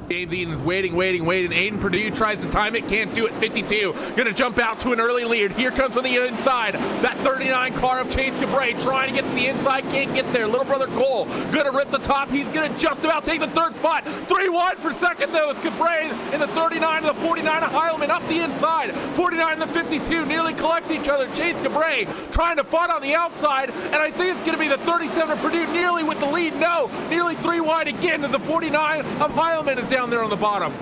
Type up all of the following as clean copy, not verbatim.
James Eden's waiting. Aiden Purdue tries to time it, can't do it. 52, gonna jump out to an early lead. Here comes from the inside, that 39 car of Chase Cabray, trying to get to the inside, can't get there. Little brother Cole, gonna rip the top. He's gonna just about take the third spot. 3 wide for second though, as Cabray in the 39 to the 49 of Heilman up the inside. 49 to 52, nearly collect each other. Chase Cabray trying to fight on the outside, and I think it's gonna be the 37 of Purdue nearly with the lead. No, nearly 3 wide again, and the 49 of Heilman is down there on the bottom.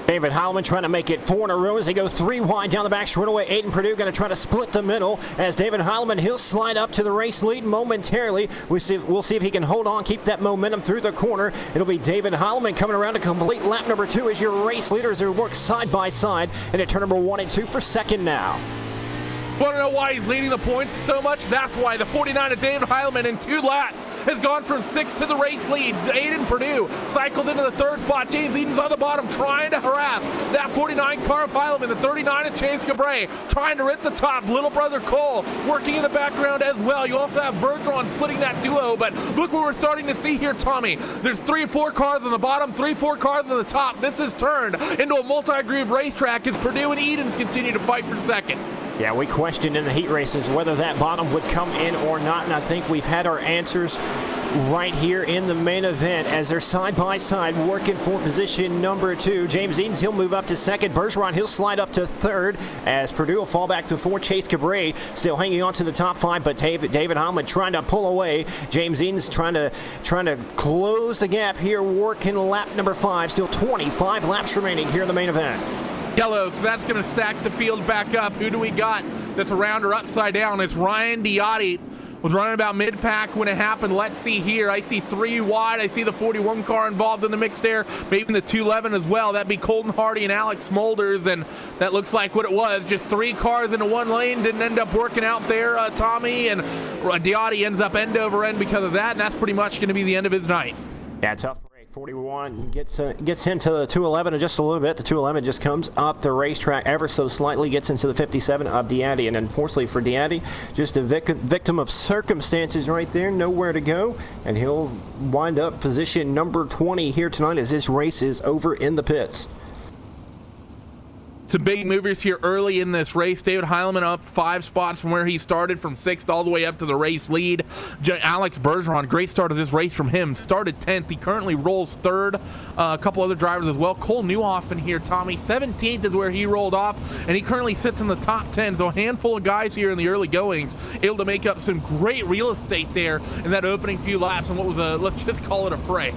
David Heilman trying to make it 4 in a row as they go 3 wide down the back straightaway. Aiden Purdue going to try to split the middle as David Heilman, he'll slide up to the race lead momentarily. We'll see if he can hold on, keep that momentum through the corner. It'll be David Heilman coming around to complete lap number 2 as your race leaders who work side by side into turn number 1 and 2 for second now. Want to know why he's leading the points so much? That's why. The 49 of David Heilman in 2 laps has gone from 6th to the race lead. Aiden Purdue cycled into the 3rd spot. James Eden's on the bottom trying to harass that 49 car of Heilman. The 39 of Chase Cabray trying to rip the top. Little brother Cole working in the background as well. You also have Bergeron splitting that duo, but look what we're starting to see here, Tommy. There's 3 or 4 cars on the bottom, 3 or 4 cars on the top. This has turned into a multi-groove racetrack as Purdue and Edens continue to fight for second. Yeah, we questioned in the heat races whether that bottom would come in or not, and I think we've had our answers right here in the main event as they're side by side working for position number 2. James Edens, he'll move up to 2nd. Bergeron, he'll slide up to 3rd as Purdue will fall back to 4. Chase Cabray still hanging on to the top 5, but David Heilman trying to pull away. James Edens trying to close the gap here, working lap number 5. Still 25 laps remaining here in the main event. Yellow, so that's going to stack the field back up. Who do we got that's around or upside down? It's Ryan Diotti. Was running about mid-pack when it happened. Let's see here. I see 3 wide. I see the 41 car involved in the mix there. Maybe the 211 as well. That'd be Colton Hardy and Alex Smolders, and that looks like what it was. Just 3 cars into 1 lane. Didn't end up working out there, Tommy, and Diotti ends up end over end because of that, and that's pretty much going to be the end of his night. Yeah, tough. 41 gets into the 211 in just a little bit. The 211 just comes up the racetrack ever so slightly, gets into the 57 of Diotti, and unfortunately for Diotti, just a victim of circumstances right there, nowhere to go, and he'll wind up position number 20 here tonight as this race is over in the pits. Some big movers here early in this race. David Heilman up 5 spots from where he started, from 6th all the way up to the race lead. Alex Bergeron, great start of this race from him. Started 10th. He currently rolls 3rd. A couple other drivers as well. Cole Newhoffen here, Tommy. 17th is where he rolled off, and he currently sits in the top 10. So a handful of guys here in the early goings able to make up some great real estate there in that opening few laps and what was a, let's just call it a fray.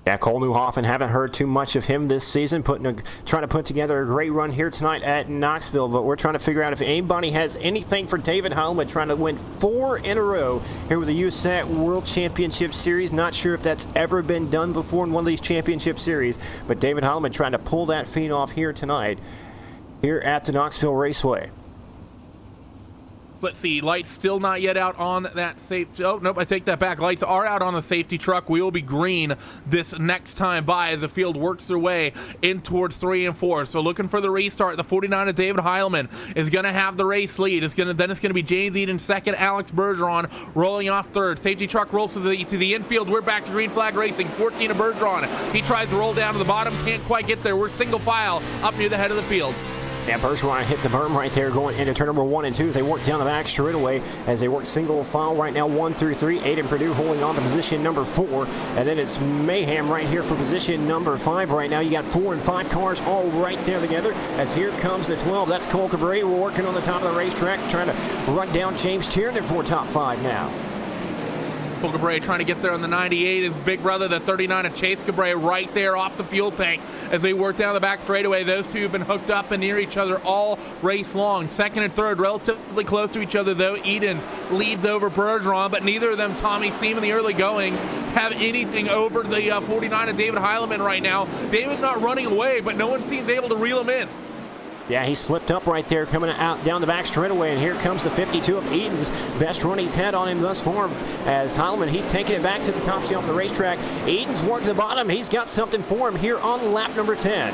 Yeah, Cole Newhoffen, haven't heard too much of him this season, trying to put together a great run here tonight at Knoxville, but we're trying to figure out if anybody has anything for David Heilman, trying to win 4 in a row here with the USAC World Championship Series. Not sure if that's ever been done before in one of these championship series, but David Heilman trying to pull that feat off here tonight here at the Knoxville Raceway. Let's see, lights still not yet out on that safety. Oh, nope, I take that back. Lights are out on the safety truck. We will be green this next time by as the field works their way in towards 3 and 4. So looking for the restart. The 49 of David Heilman is going to have the race lead. Then it's going to be James Eden 2nd, Alex Bergeron rolling off 3rd. Safety truck rolls to the infield. We're back to green flag racing. 14 of Bergeron. He tries to roll down to the bottom. Can't quite get there. We're single file up near the head of the field. Yeah, Bergeron hit the berm right there going into turn number 1 and 2 as they work down the back straight away as they work single file right now 1 through 3. Aiden Purdue holding on to position number 4, and then it's mayhem right here for position number 5 right now. You got 4 and 5 cars all right there together as here comes the 12. That's Cole Cabray. We're working on the top of the racetrack trying to run down James Tiernan for top 5 now. Cole Cabray trying to get there on the 98. His big brother, the 39 of Chase Cabray, right there off the fuel tank as they work down the back straightaway. Those two have been hooked up and near each other all race long. 2nd and 3rd, relatively close to each other, though. Edens leads over Bergeron, but neither of them, Tommy, seem in the early goings have anything over the 49 of David Heilman right now. David's not running away, but no one seems able to reel him in. Yeah, he slipped up right there coming out down the back straightaway, and here comes the 52 of Edens. Best run he's had on him thus far as Heilman, he's taking it back to the top shelf of the racetrack. Edens working the bottom. He's got something for him here on lap number 10.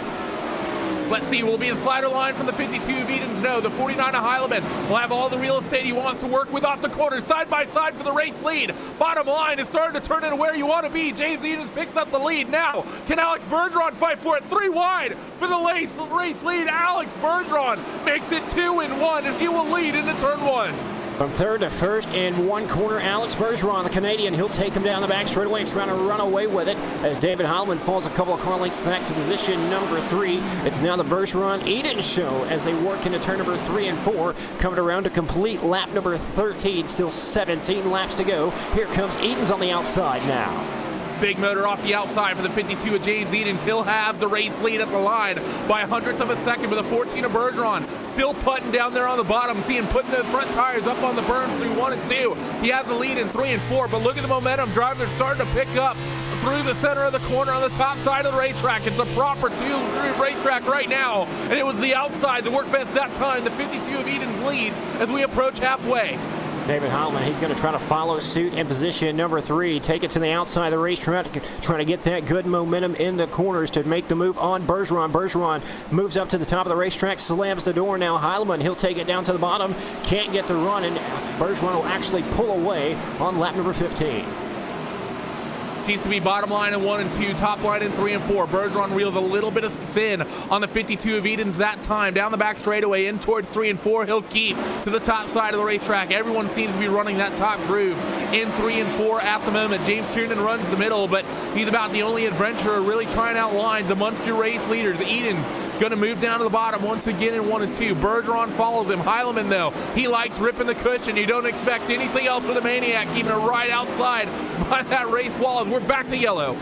Let's see, will it be a slider line from the 52 of Edens? No, the 49 of Heileman will have all the real estate he wants to work with off the corner, side by side for the race lead. Bottom line is starting to turn into where you want to be. James Edens picks up the lead. Now, can Alex Bergeron fight for it? 3 wide for the race lead. Alex Bergeron makes it 2-1, and he will lead into turn 1. From third to first in one corner, Alex Bergeron, the Canadian, he'll take him down the back straightaway and trying to run away with it as David Heileman falls a couple of car lengths back to position number 3. It's now the Bergeron Edens show as they work into turn number 3 and 4, coming around to complete lap number 13. Still 17 laps to go. Here comes Edens on the outside now. Big motor off the outside for the 52 of James Edens. He'll have the race lead at the line by a 100th of a second with the 14 of Bergeron. Still putting down there on the bottom. See him putting those front tires up on the berms through 1 and 2. He has the lead in 3 and 4, but look at the momentum. Drivers starting to pick up through the center of the corner on the top side of the racetrack. It's a proper 2-3 racetrack right now, and it was the outside that worked best that time. The 52 of Edens leads as we approach halfway. David Heileman, he's going to try to follow suit in position number 3. Take it to the outside of the racetrack, trying to get that good momentum in the corners to make the move on Bergeron. Bergeron moves up to the top of the racetrack, slams the door. Now Heileman, he'll take it down to the bottom. Can't get the run, and Bergeron will actually pull away on lap number 15. Seems to be bottom line in 1 and 2, top line in 3 and 4. Bergeron reels a little bit of sin on the 52 of Edens that time. Down the back straightaway in towards 3 and 4. He'll keep to the top side of the racetrack. Everyone seems to be running that top groove in 3 and 4 at the moment. James Kiernan runs the middle, but he's about the only adventurer really trying out lines amongst your race leaders. Edens going to move down to the bottom once again in 1 and 2. Bergeron follows him. Heileman, though, he likes ripping the cushion. You don't expect anything else for the Maniac, keeping it right outside by that race wall as we're back to yellow.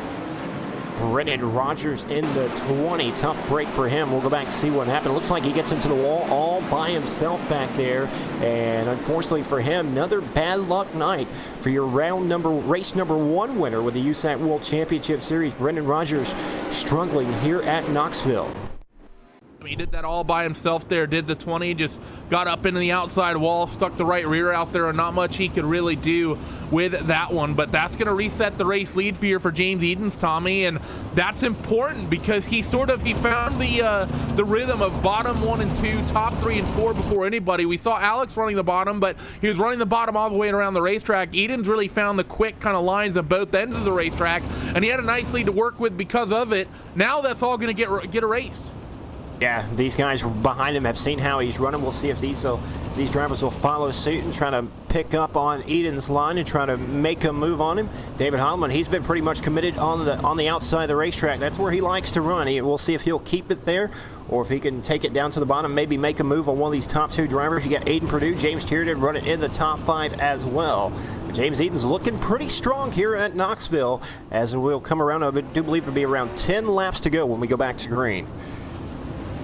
Brendan Rogers in the 20. Tough break for him. We'll go back and see what happened. Looks like he gets into the wall all by himself back there. And unfortunately for him, another bad luck night for your race number 1 winner with the USAC World Championship Series. Brendan Rogers struggling here at Knoxville. He did that all by himself there, did the 20, just got up into the outside wall, stuck the right rear out there, and not much he could really do with that one. But that's going to reset the race lead for James Edens, Tommy, and that's important because he found the rhythm of bottom 1 and 2, top 3 and 4 before anybody. We saw Alex running the bottom, but he was running the bottom all the way around the racetrack. Edens really found the quick kind of lines at both ends of the racetrack, and he had a nice lead to work with because of it. Now that's all going to get erased. Yeah, these guys behind him have seen how he's running. We'll see if these drivers will follow suit and try to pick up on Edens' line and try to make a move on him. David Heileman, he's been pretty much committed on the outside of the racetrack. That's where he likes to run. We'll see if he'll keep it there or if he can take it down to the bottom, maybe make a move on one of these top 2 drivers. You got Aiden Perdue, James Tiernan running in the top 5 as well. But James Edens looking pretty strong here at Knoxville as we'll come around. I do believe it'll be around 10 laps to go when we go back to green.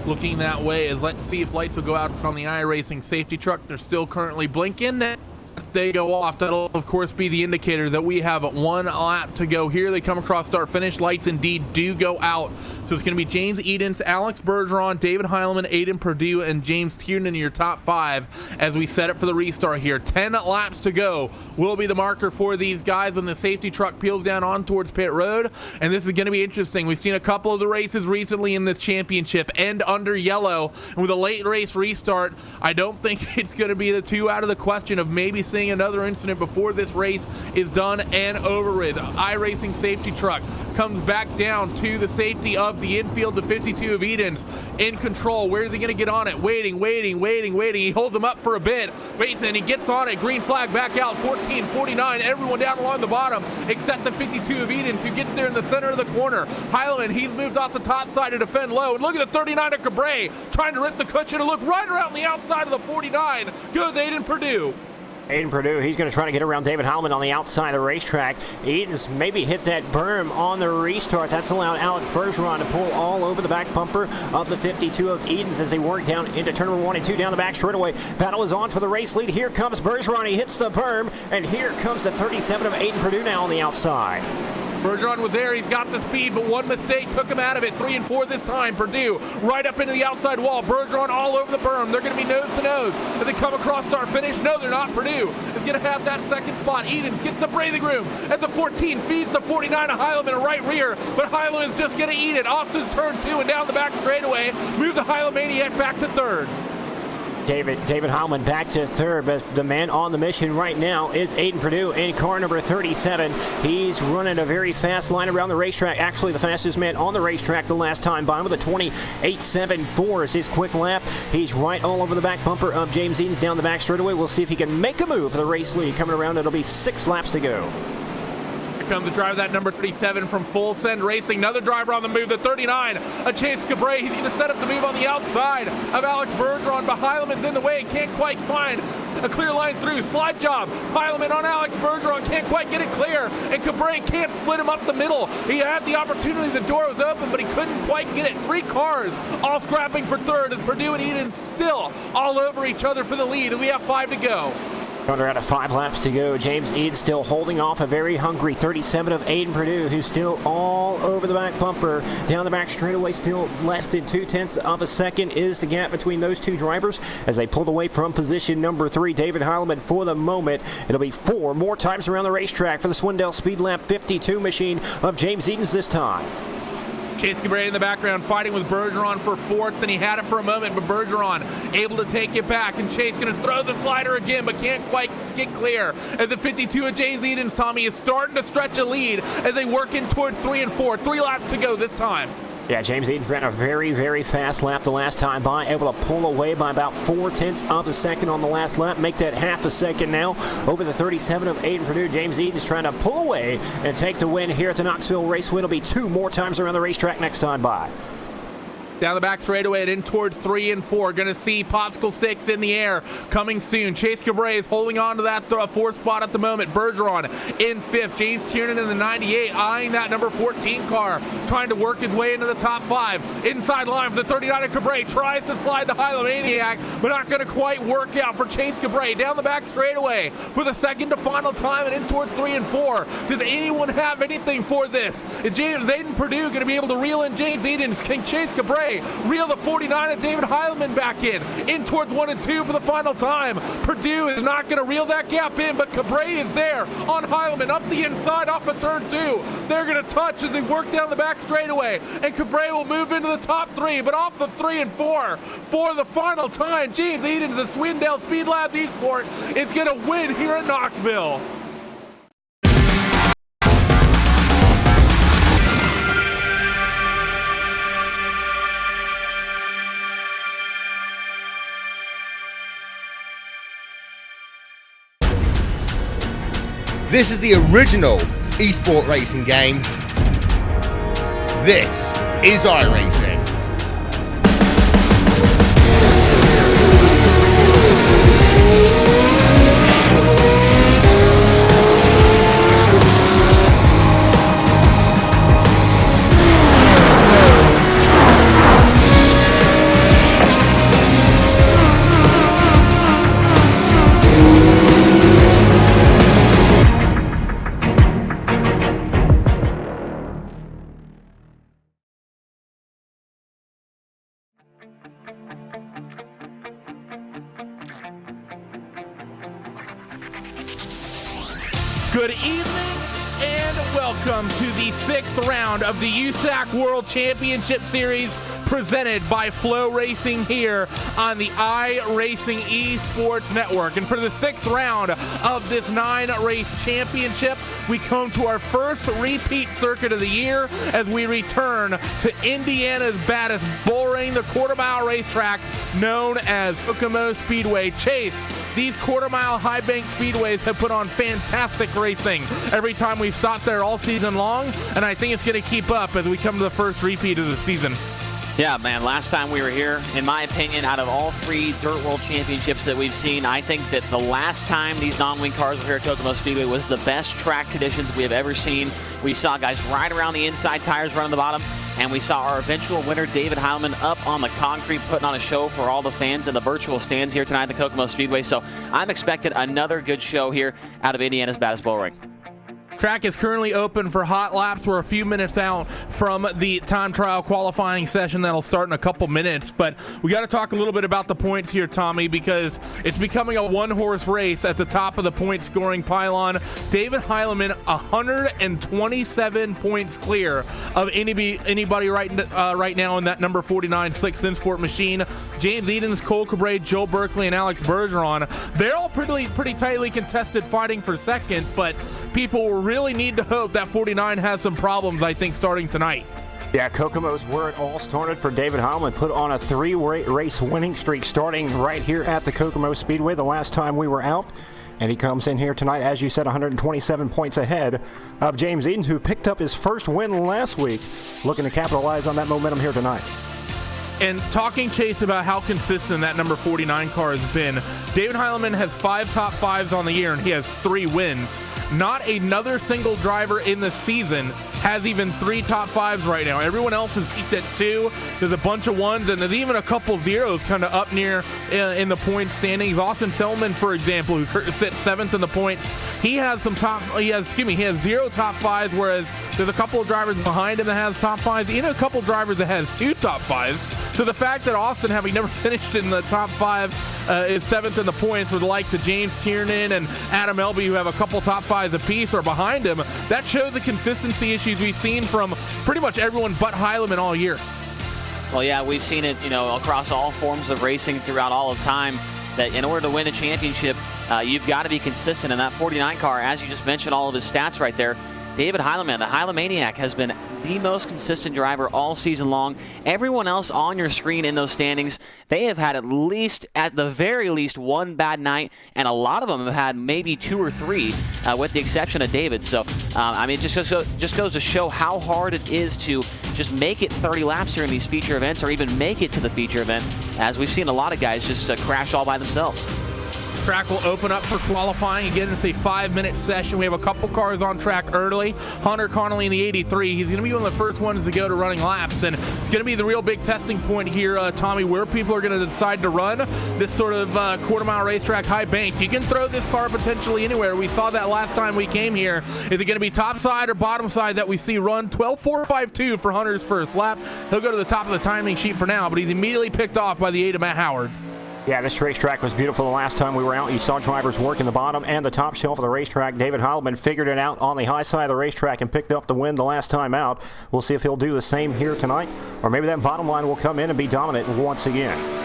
Looking that way as let's see if lights will go out on the iRacing safety truck. They're still currently blinking. If they go off, that'll of course be the indicator that we have 1 lap to go here. They come across start finish. Lights indeed do go out. So it's going to be James Edens, Alex Bergeron, David Heileman, Aiden Perdue, and James Tiernan in your top 5 as we set up for the restart here. 10 laps to go will be the marker for these guys when the safety truck peels down on towards pit road. And this is going to be interesting. We've seen a couple of the races recently in this championship end under yellow. And with a late race restart, I don't think it's going to be the 2 out of the question of maybe seeing another incident before this race is done and over with. iRacing safety truck comes back down to the safety of the infield. The 52 of Edens in control. Where's he going to get on it? Waiting. He holds him up for a bit. Waits and he gets on it. Green flag back out. 14:49. Everyone down along the bottom except the 52 of Edens who gets there in the center of the corner. Heileman, he's moved off the top side to defend low. And look at the 39 of Cabray trying to rip the cushion and look right around the outside of the 49. Goes Aiden Perdue. Aiden Perdue, he's going to try to get around David Heileman on the outside of the racetrack. Edens maybe hit that berm on the restart. That's allowed Alex Bergeron to pull all over the back bumper of the 52 of Edens as they work down into turn number 1 and 2 down the back straightaway. Battle is on for the race lead. Here comes Bergeron. He hits the berm, and here comes the 37 of Aiden Perdue now on the outside. Bergeron was there. He's got the speed, but one mistake took him out of it. 3 and 4 this time. Purdue right up into the outside wall. Bergeron all over the berm. They're going to be nose to nose as they come across start finish. No, they're not. Purdue is going to have that second spot. Edens gets some breathing room at the 14. Feeds the 49 to Heileman in right rear, but Heileman is just going to eat it. Off to turn 2 and down the back straightaway. Move the Heilemaniac back to third. David Heileman back to third, but the man on the mission right now is Aiden Purdue in car number 37. He's running a very fast line around the racetrack. Actually, the fastest man on the racetrack the last time by with a 28.74 is his quick lap. He's right all over the back bumper of James Edens down the back straightaway. We'll see if he can make a move for the race lead. Coming around, it'll be 6 laps to go. Comes the driver, that number 37 from Full Send Racing. Another driver on the move, the 39, a Chase Cabray. He's going to set up the move on the outside of Alex Bergeron, but Heileman's in the way, can't quite find a clear line through. Slide job. Heileman on Alex Bergeron, can't quite get it clear, and Cabray can't split him up the middle. He had the opportunity, the door was open, but he couldn't quite get it. 3 cars all scrapping for third, as Purdue and Eden still all over each other for the lead, and we have 5 to go. Under out of 5 laps to go. James Edens still holding off a very hungry 37 of Aiden Purdue, who's still all over the back bumper. Down the back straightaway, still less than 0.2 of a second is the gap between those two drivers as they pulled away from position number 3. David Heileman for the moment. It'll be 4 more times around the racetrack for the Swindell Speed Lap 52 machine of James Edens this time. Chase Cabray in the background fighting with Bergeron for 4th, and he had it for a moment, but Bergeron able to take it back, and Chase going to throw the slider again, but can't quite get clear. As the 52 of James Edens, Tommy, is starting to stretch a lead as they work in towards 3 and 4. 3 laps to go this time. Yeah, James Edens ran a very, very fast lap the last time by, able to pull away by about 0.4 of a second on the last lap, make that half a second now over the 37 of Aiden Purdue. James Edens trying to pull away and take the win here at the Knoxville Raceway. It'll be 2 more times around the racetrack next time by. Down the back straightaway and in towards 3 and 4. Going to see popsicle sticks in the air coming soon. Chase Cabray is holding on to that 4th spot at the moment. Bergeron in 5th. James Tiernan in the 98 eyeing that number 14 car, trying to work his way into the top 5. Inside line for the 39 of Cabray. Tries to slide the Heilemaniac, but not going to quite work out for Chase Cabray. Down the back straightaway for the second to final time and in towards 3 and 4. Does anyone have anything for this? Is Aiden Purdue going to be able to reel in James Edens? Can Chase Cabray reel the 49 of David Heileman back in towards 1 and 2 for the final time? Purdue is not going to reel that gap in, but Cabray is there on Heileman up the inside off of turn 2. They're going to touch as they work down the back straightaway, and Cabray will move into the top 3, but off the 3 and 4 for the final time. James Edens, the Swindell Speed Lab Esport, is going to win here at Knoxville. This is the original esport racing game. This is iRacing. Good evening and welcome to the 6th round of the USAC World Championship Series presented by Flow Racing here on the iRacing Esports Network. And for the 6th round of this 9-race championship, we come to our first repeat circuit of the year as we return to Indiana's baddest bull ring, the quarter-mile racetrack known as Kokomo Speedway. Chase, these quarter-mile high-bank speedways have put on fantastic racing every time we've stopped there all season long, and I think it's going to keep up as we come to the first repeat of the season. Yeah, man, last time we were here, in my opinion, out of all 3 Dirt World Championships that we've seen, I think that the last time these non-wing cars were here at Kokomo Speedway was the best track conditions we have ever seen. We saw guys ride around the inside, tires running the bottom, and we saw our eventual winner, David Heileman, up on the concrete, putting on a show for all the fans in the virtual stands here tonight at the Kokomo Speedway. So I'm expecting another good show here out of Indiana's baddest bull ring. Track is currently open for hot laps. We're a few minutes out from the time trial qualifying session that'll start in a couple minutes. But we got to talk a little bit about the points here, Tommy, because it's becoming a one-horse race at the top of the point scoring pylon. David Heilemann, 127 points clear of anybody right now in that number 49 Slick Sinsport machine. James Edens, Cole Cabré, Joe Berkeley, and Alex Bergeron, they're all pretty tightly contested, fighting for second, but people really need to hope that 49 has some problems, I think, starting tonight. Yeah, Kokomo's where it all started for David Heilemann. Put on a 3-race winning streak starting right here at the Kokomo Speedway the last time we were out. And he comes in here tonight, as you said, 127 points ahead of James Edens, who picked up his first win last week. Looking to capitalize on that momentum here tonight. And talking, Chase, about how consistent that number 49 car has been, David Heilemann has 5 top 5s on the year, and he has 3 wins. Not another single driver in the season has even 3 top 5s right now. Everyone else is peaked at 2. There's a bunch of 1s, and there's even a couple 0s kind of up near in the points standings. Austin Selman, for example, who sits 7th in the points, he has 0 top 5s, whereas there's a couple of drivers behind him that has top 5s, even a couple of drivers that has 2 top 5s. So the fact that Austin, having never finished in the top 5, is 7th in the points, with the likes of James Tiernan and Adam Elby, who have a couple top 5s apiece, are behind him, that shows the consistency issues we've seen from pretty much everyone but Heilemann all year. Well, yeah, we've seen it, across all forms of racing throughout all of time, that in order to win a championship, you've got to be consistent. In that 49 car, as you just mentioned, all of his stats right there, David Heilemann, the Heilemaniac, has been the most consistent driver all season long. Everyone else on your screen in those standings, they have had at the very least, one bad night, and a lot of them have had maybe 2 or 3, with the exception of David. So, it just goes to show how hard it is to just make it 30 laps here in these feature events, or even make it to the feature event, as we've seen a lot of guys just crash all by themselves. Track will open up for qualifying. Again, it's a 5-minute session. We have a couple cars on track early. Hunter Connolly in the 83. He's going to be one of the first ones to go to running laps, and it's going to be the real big testing point here, Tommy, where people are going to decide to run this sort of quarter-mile racetrack high bank. You can throw this car potentially anywhere. We saw that last time we came here. Is it going to be top side or bottom side that we see run? 12.452 for Hunter's first lap. He'll go to the top of the timing sheet for now, but he's immediately picked off by the 8 of Matt Howard. Yeah, this racetrack was beautiful the last time we were out. You saw drivers working the bottom and the top shelf of the racetrack. David Heilemann figured it out on the high side of the racetrack and picked up the win the last time out. We'll see if he'll do the same here tonight, or maybe that bottom line will come in and be dominant once again.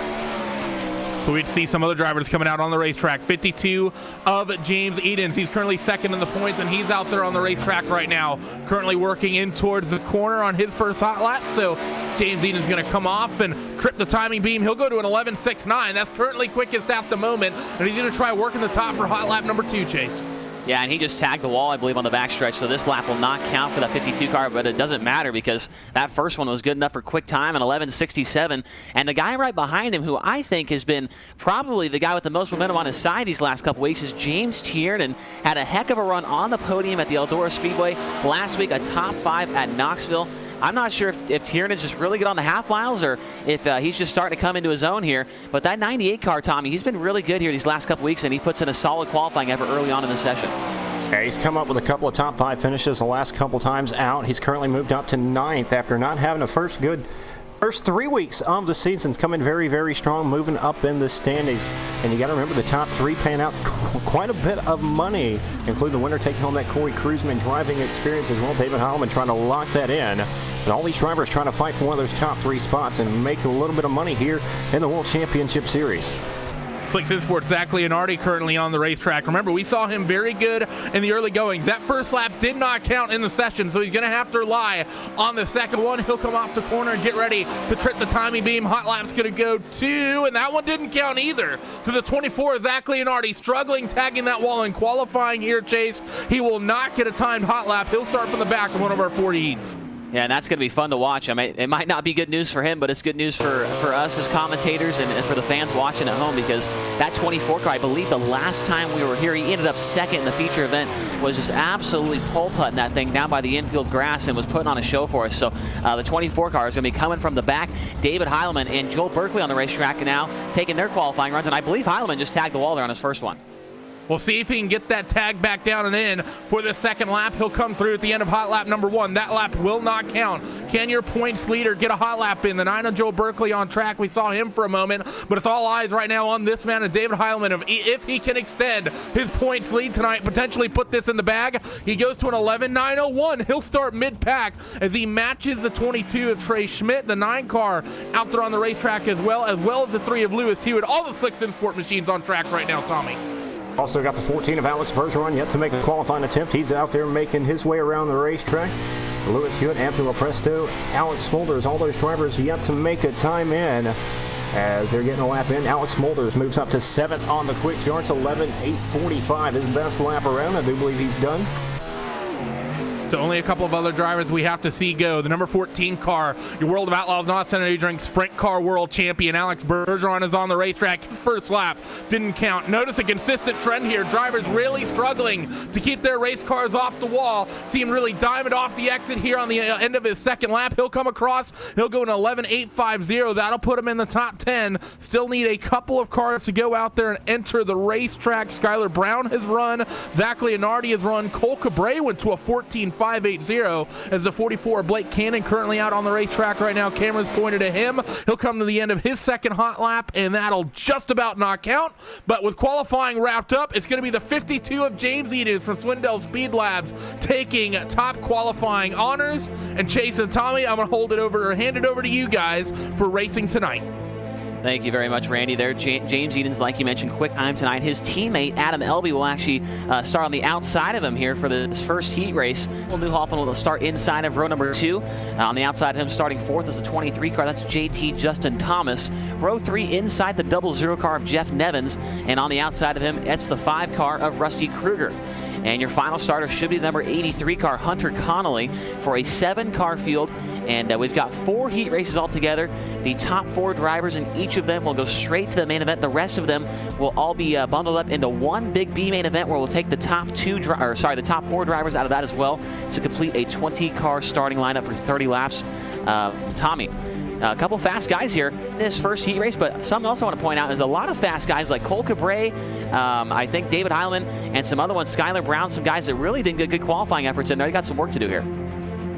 So we'd see some other drivers coming out on the racetrack. 52 of James Edens. He's currently 2nd in the points, and he's out there on the racetrack right now, currently working in towards the corner on his first hot lap. So James Edens is going to come off and trip the timing beam. He'll go to an 11.69. That's currently quickest at the moment, and he's going to try working the top for hot lap number 2, Chase. Yeah, and he just tagged the wall, I believe, on the backstretch, so this lap will not count for that 52 car, but it doesn't matter because that first one was good enough for quick time, an 11.67. And the guy right behind him, who I think has been probably the guy with the most momentum on his side these last couple weeks, is James Tiernan. Had a heck of a run on the podium at the Eldora Speedway last week, a top 5 at Knoxville. I'm not sure if Tiernan's just really good on the half miles, or if he's just starting to come into his own here. But that 98 car, Tommy, he's been really good here these last couple weeks, and he puts in a solid qualifying effort early on in the session. Yeah, he's come up with a couple of top 5 finishes the last couple times out. He's currently moved up to 9th after not having a first 3 weeks of the season's coming very, very strong, moving up in the standings. And you got to remember the top 3 paying out quite a bit of money, including the winner taking home that Corey Kruseman driving experience as well. David Heilemann trying to lock that in. And all these drivers trying to fight for one of those top 3 spots and make a little bit of money here in the World Championship Series. Slick Sinsport, Zach Leonardi currently on the racetrack. Remember, we saw him very good in the early goings. That first lap did not count in the session, so he's going to have to rely on the second one. He'll come off the corner and get ready to trip the timing beam. Hot lap's going to go 2, and that one didn't count either. To the 24, Zach Leonardi struggling tagging that wall in qualifying here, Chase. He will not get a timed hot lap. He'll start from the back of one of our 40 heats. Yeah, and that's going to be fun to watch. I mean, it might not be good news for him, but it's good news for us as commentators and for the fans watching at home, because that 24 car, I believe the last time we were here, he ended up 2nd in the feature event, was just absolutely pole-putting that thing down by the infield grass and was putting on a show for us. So the 24 car is going to be coming from the back. David Heilemann and Joel Berkeley on the racetrack now taking their qualifying runs, and I believe Heilemann just tagged the wall there on his first one. We'll see if he can get that tag back down and in for the second lap. He'll come through at the end of hot lap number 1. That lap will not count. Can your points leader get a hot lap in? The 9 of Joe Berkeley on track. We saw him for a moment, but it's all eyes right now on this man, and David Heilman. If he can extend his points lead tonight, potentially put this in the bag, he goes to an 11.901. He'll start mid-pack as he matches the 22 of Trey Schmidt, the 9 car out there on the racetrack as well as the 3 of Lewis Hewitt. All the Slick Sim Sport machines on track right now, Tommy. Also got the 14 of Alex Bergeron yet to make a qualifying attempt. He's out there making his way around the racetrack. Lewis Hewitt, Anthony Lopresto, Alex Smulders, all those drivers yet to make a time in. As they're getting a lap in, Alex Smulders moves up to 7th on the quick charts, 11.845. His best lap around. I do believe he's done. So only a couple of other drivers we have to see go. The number 14 car, your World of Outlaws Not Energy Drink Sprint Car World Champion Alex Bergeron is on the racetrack. His first lap didn't count. Notice a consistent trend here. Drivers really struggling to keep their race cars off the wall. See him really diamond off the exit here on the end of his second lap. He'll come across. He'll go an 11.850. That'll put him in the top 10. Still need a couple of cars to go out there and enter the racetrack. Skylar Brown has run. Zach Leonardi has run. Cole Cabre went to a 14.580 as the 44 Blake Cannon currently out on the racetrack right now. Cameras pointed at him. He'll come to the end of his second hot lap, and that'll just about knock out. But with qualifying wrapped up, it's going to be the 52 of James Edens from Swindell Speed Labs taking top qualifying honors. And Chase and Tommy, I'm going to hand it over to you guys for racing tonight. Thank you very much, Randy. There, James Edens, like you mentioned, quick time tonight. His teammate, Adam Elby, will actually start on the outside of him here for this first heat race. Newhoffman will start inside of row number 2. On the outside of him, starting 4th, is the 23 car. That's JT Justin Thomas. Row 3, inside the 00 car of Jeff Nevins. And on the outside of him, it's the 5 car of Rusty Kruger. And your final starter should be the number 83 car, Hunter Connolly, for a 7-car field. And we've got 4 heat races altogether. The top 4 drivers in each of them will go straight to the main event. The rest of them will all be bundled up into one big B main event where we'll take the top 4 drivers out of that as well to complete a 20-car starting lineup for 30 laps. Tommy, a couple fast guys here in this first heat race, but something else I want to point out is a lot of fast guys like Cole Cabre, I think David Heilman, and some other ones, Skylar Brown, some guys that really didn't get good qualifying efforts, and they got some work to do here.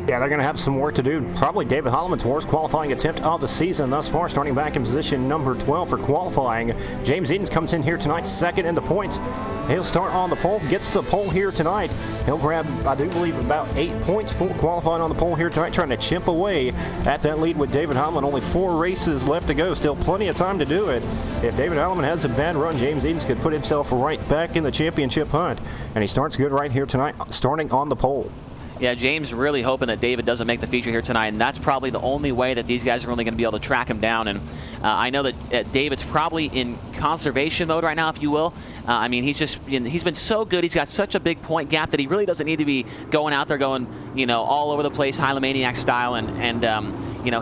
Yeah, they're going to have some work to do. Probably David Holloman's worst qualifying attempt of the season thus far, starting back in position number 12 for qualifying. James Edens comes in here tonight, 2nd in the points. He'll start on the pole, gets the pole here tonight. He'll grab, I do believe, about 8 points for qualifying on the pole here tonight, trying to chip away at that lead with David Holloman. Only 4 races left to go, still plenty of time to do it. If David Holloman has a bad run, James Edens could put himself right back in the championship hunt. And he starts good right here tonight, starting on the pole. Yeah, James really hoping that David doesn't make the feature here tonight, and that's probably the only way that these guys are really going to be able to track him down. And I know that David's probably in conservation mode right now, if you will. I mean, he's been so good. He's got such a big point gap that he really doesn't need to be going out there going, all over the place, Hylomaniac style. And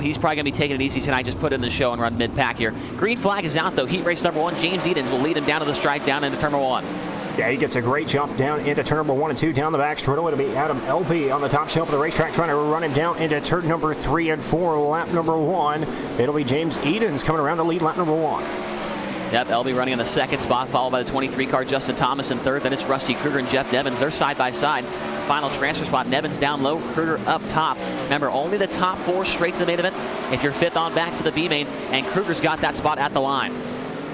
he's probably going to be taking it easy tonight, just put it in the show and run mid-pack here. Green flag is out, though. Heat race number 1, James Edens will lead him down to the stripe, down into turn number 1. Yeah, he gets a great jump down into turn number 1 and 2, down the back straightaway. It'll be Adam Elby on the top shelf of the racetrack, trying to run it down into turn number 3 and 4, lap number 1. It'll be James Edens coming around to lead lap number 1. Yep, Elby running in the 2nd spot, followed by the 23 car Justin Thomas in 3rd. Then it's Rusty Kruger and Jeff Nevins. They're side by side. Final transfer spot, Nevins down low, Kruger up top. Remember, only the top 4 straight to the main event. If you're 5th on back to the B main, and Kruger's got that spot at the line.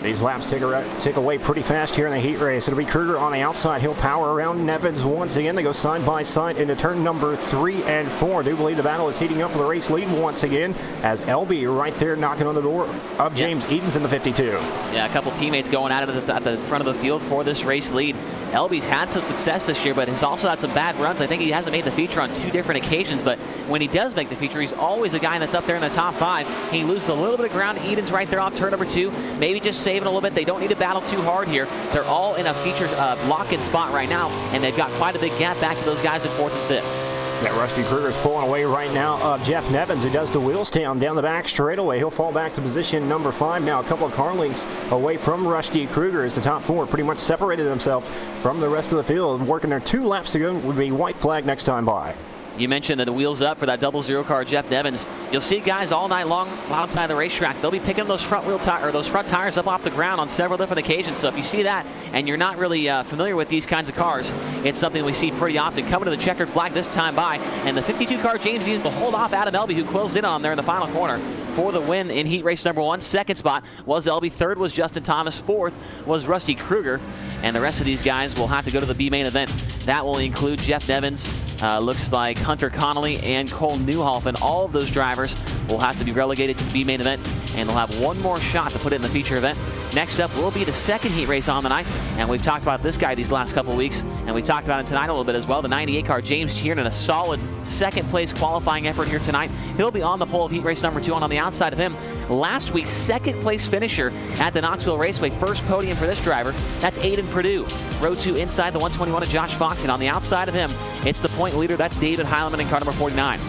These laps tick away pretty fast here in the heat race. It'll be Kruger on the outside. He'll power around Nevins once again. They go side by side into turn number 3 and 4. I do believe the battle is heating up for the race lead once again, as Elby right there knocking on the door of James Edens in the 52. Yeah, a couple teammates going at it at the front of the field for this race lead. Elby's had some success this year, but has also had some bad runs. I think he hasn't made the feature on 2 different occasions, but when he does make the feature, he's always a guy that's up there in the top 5. He loses a little bit of ground. Edens right there off turn number 2, maybe just saving a little bit. They don't need to battle too hard here. They're all in a feature lock-in spot right now, and they've got quite a big gap back to those guys in 4th and 5th. Yeah, Rusty Kruger's pulling away right now of Jeff Nevins, who does the wheels down the back straightaway. He'll fall back to position number 5 now, a couple of car lengths away from Rusty Kruger as the top 4 pretty much separated themselves from the rest of the field. Working their 2 laps to go would be white flag next time by. You mentioned that the wheels up for that 00 car, Jeff Nevins. You'll see guys all night long outside the racetrack. They'll be picking those front tires up off the ground on several different occasions. So if you see that and you're not really familiar with these kinds of cars, it's something we see pretty often. Coming to the checkered flag this time by, and the 52 car James Dean will hold off Adam Elby, who closed in on there in the final corner for the win in heat race number 1. Second spot was Elby. Third was Justin Thomas. Fourth was Rusty Kruger. And the rest of these guys will have to go to the B main event. That will include Jeff Nevins, looks like Hunter Connolly, and Cole Newhoff. All of those drivers will have to be relegated to the B main event, and they'll have one more shot to put it in the feature event. Next up will be the second heat race on the night, and we've talked about this guy these last couple of weeks, and we talked about him tonight a little bit as well. The 98 car James Tiernan, a solid second place qualifying effort here tonight. He'll be on the pole of heat race number 2, and on the outside of him, last week's second place finisher at the Knoxville Raceway. First podium for this driver. That's Aiden Perdue. Row 2 inside the 121 of Josh Fox, and on the outside of him, it's the point leader. That's David Heileman in car number 49.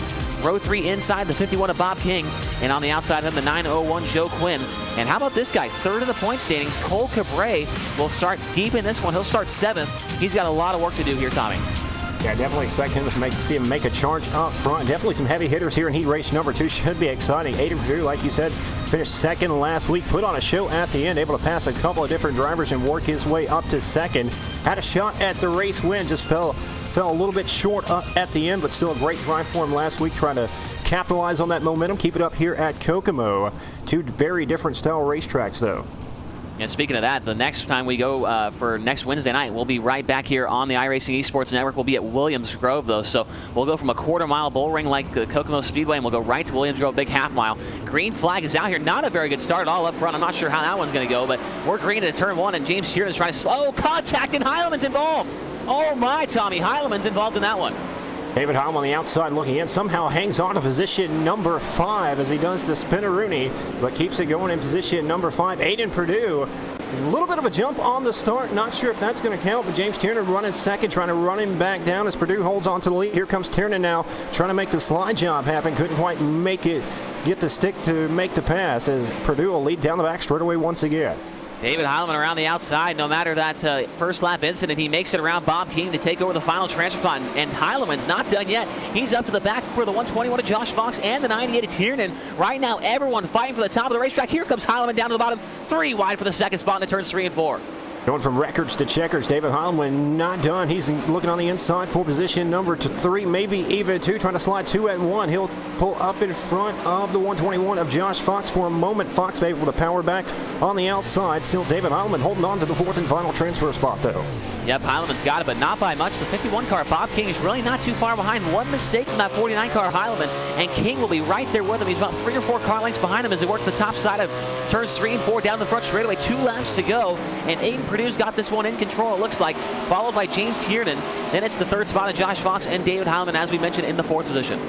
Row 3 inside the 51 of Bob King, and on the outside of him, the 901 Joe Quinn. And how about this guy? Third in the point standings, Cole Cabre will start deep in this one. He'll start 7th. He's got a lot of work to do here, Tommy. Yeah, definitely expect him to see him make a charge up front. Definitely some heavy hitters here in heat race number 2. Should be exciting. Aiden Perdue, like you said, finished second last week. Put on a show at the end, able to pass a couple of different drivers and work his way up to second. Had a shot at the race win, just fell a little bit short up at the end, but still a great drive for him last week, trying to capitalize on that momentum, keep it up here at Kokomo. 2 very different style racetracks, though. And speaking of that, the next time we go for next Wednesday night, we'll be right back here on the iRacing Esports Network. We'll be at Williams Grove, though, so we'll go from a quarter-mile bull ring like the Kokomo Speedway, and we'll go right to Williams Grove, big half-mile. Green flag is out here. Not a very good start at all up front. I'm not sure how that one's going to go, but we're green at turn 1, and James Tiernan's trying to slow contact, and Heileman's involved. Oh, my, Tommy. Heileman's involved in that one. David Heim on the outside looking in, somehow hangs on to position number 5 as he does to Spinaroonie, but keeps it going in position number 5. Aiden Perdue, a little bit of a jump on the start, not sure if that's going to count, but James Tiernan running second, trying to run him back down as Perdue holds on to the lead. Here comes Tiernan now, trying to make the slide job happen, couldn't quite make it, get the stick to make the pass, as Perdue will lead down the back straightaway once again. David Heileman around the outside. No matter that first lap incident, he makes it around Bob King to take over the final transfer spot. And Heileman's not done yet. He's up to the back for the 121 of Josh Fox and the 98 of Tiernan. Right now, everyone fighting for the top of the racetrack. Here comes Heileman down to the bottom. 3 wide for the second spot into turns 3 and 4. Going from records to checkers, David Heileman not done. He's looking on the inside for position number 3, maybe even 2, trying to slide 2 at 1. He'll pull up in front of the 121 of Josh Fox for a moment. Fox able to power back on the outside. Still David Heileman holding on to the 4th and final transfer spot, though. Yep, Heileman's got it, but not by much. The 51 car, Bob King, is really not too far behind. One mistake from that 49 car, Heileman, and King will be right there with him. He's about 3 or 4 car lengths behind him as they work the top side of turns 3 and 4 down the front straightaway. 2 laps to go, and Aiden Perdue's got this one in control, it looks like, followed by James Tiernan. Then it's the 3rd spot of Josh Fox and David Heileman, as we mentioned, in the 4th position.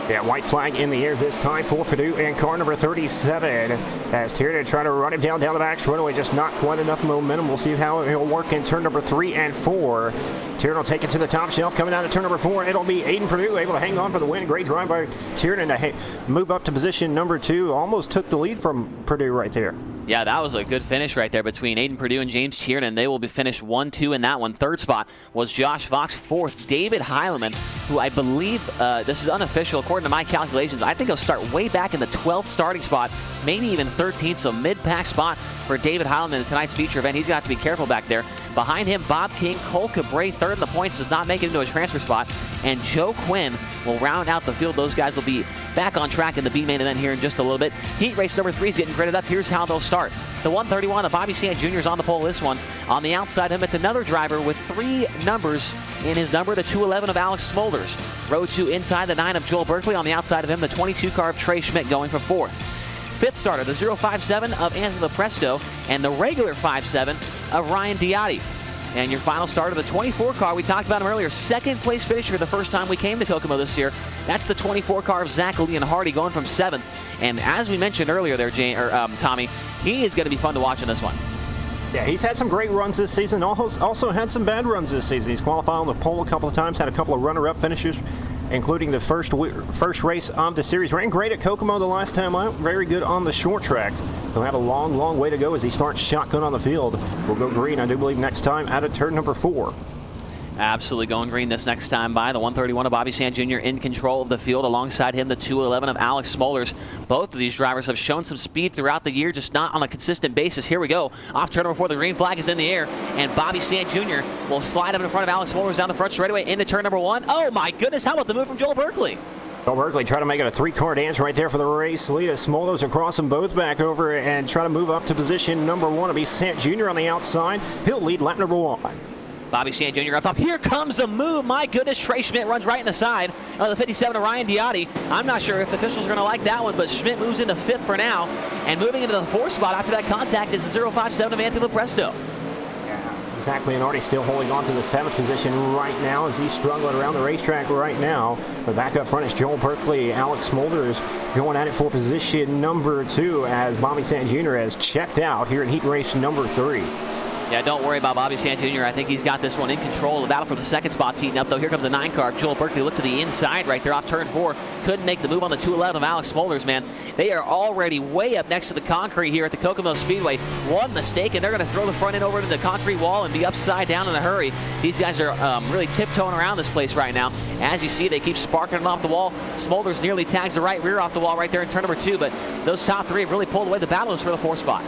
Yeah, white flag in the air this time for Perdue and car number 37. As Tiernan trying to run him down the back straightaway, just not quite enough momentum. We'll see how he'll work in turn number 3 and 4. Tiernan will take it to the top shelf. Coming down to turn number 4, it'll be Aiden Perdue able to hang on for the win. Great drive by Tiernan to move up to position number 2. Almost took the lead from Perdue right there. Yeah, that was a good finish right there between Aiden Perdue and James Tiernan. They will be finished 1-2 in that one. 3rd spot was Josh Fox. 4th, David Heileman, who I believe, this is unofficial, according to my calculations, I think he'll start way back in the 12th starting spot, maybe even 13th, so mid-pack spot for David Heileman in tonight's feature event. He's got to be careful back there. Behind him, Bob King, Cole Cabre, 3rd in the points, does not make it into a transfer spot, and Joe Quinn will round out the field. Those guys will be back on track in the B main event here in just a little bit. Heat race number 3 is getting gridded up. Here's how they'll start. The 131 of Bobby Sand Jr. is on the pole this one. On the outside of him, it's another driver with 3 numbers in his number, the 211 of Alex Smolders. Row 2 inside the 9 of Joel Berkeley. On the outside of him, the 22 car of Trey Schmidt going for 4th. 5th starter, the 057 of Anthony Lepresto, and the regular 57 of Ryan Diotti. And your final starter, the 24 car, we talked about him earlier, 2nd place finisher the first time we came to Kokomo this year. That's the 24 car of Zach Leon Hardy going from 7th. And as we mentioned earlier there, Tommy, he is going to be fun to watch in this one. Yeah, he's had some great runs this season, also had some bad runs this season. He's qualified on the pole a couple of times, had a couple of runner-up finishes, including the first race of the series. Ran great at Kokomo the last time out, very good on the short tracks. He'll have a long, long way to go as he starts shotgun on the field. We'll go green, I do believe, next time out of turn number 4. Absolutely going green this next time by. The 131 of Bobby Sant Jr. in control of the field. Alongside him, the 211 of Alex Smolders. Both of these drivers have shown some speed throughout the year, just not on a consistent basis. Here we go. Off turn number 4, the green flag is in the air, and Bobby Sant Jr. will slide up in front of Alex Smolders down the front straightaway into turn number 1. Oh my goodness, how about the move from Joel Berkeley? Joel Berkeley trying to make it a 3-car dance right there for the race lead as Smolders across them both back over and try to move up to position number 1. It'll be Sant Jr. on the outside. He'll lead lap number 1. Bobby Sant Jr. up top. Here comes the move. My goodness, Trey Schmidt runs right in the side of the 57 of Ryan Diotti. I'm not sure if officials are going to like that one, but Schmidt moves into 5th for now. And moving into the 4th spot after that contact is the 057 of Anthony Lopresto. Zach Leonardi still holding on to the 7th position right now as he's struggling around the racetrack right now. But back up front is Joel Berkeley. Alex Smolders going at it for position number 2 as Bobby Sant Jr. has checked out here in heat race number 3. Yeah, don't worry about Bobby Sant Jr. I think he's got this one in control. The battle for the 2nd spot's heating up, though. Here comes a 9-car. Joel Berkeley looked to the inside right there off turn 4. Couldn't make the move on the 211 of Alex Smolders, man. They are already way up next to the concrete here at the Kokomo Speedway. One mistake, and they're going to throw the front end over to the concrete wall and be upside down in a hurry. These guys are really tiptoeing around this place right now. As you see, they keep sparking them off the wall. Smolders nearly tags the right rear off the wall right there in turn number 2, but those top 3 have really pulled away the battles for the 4th spot.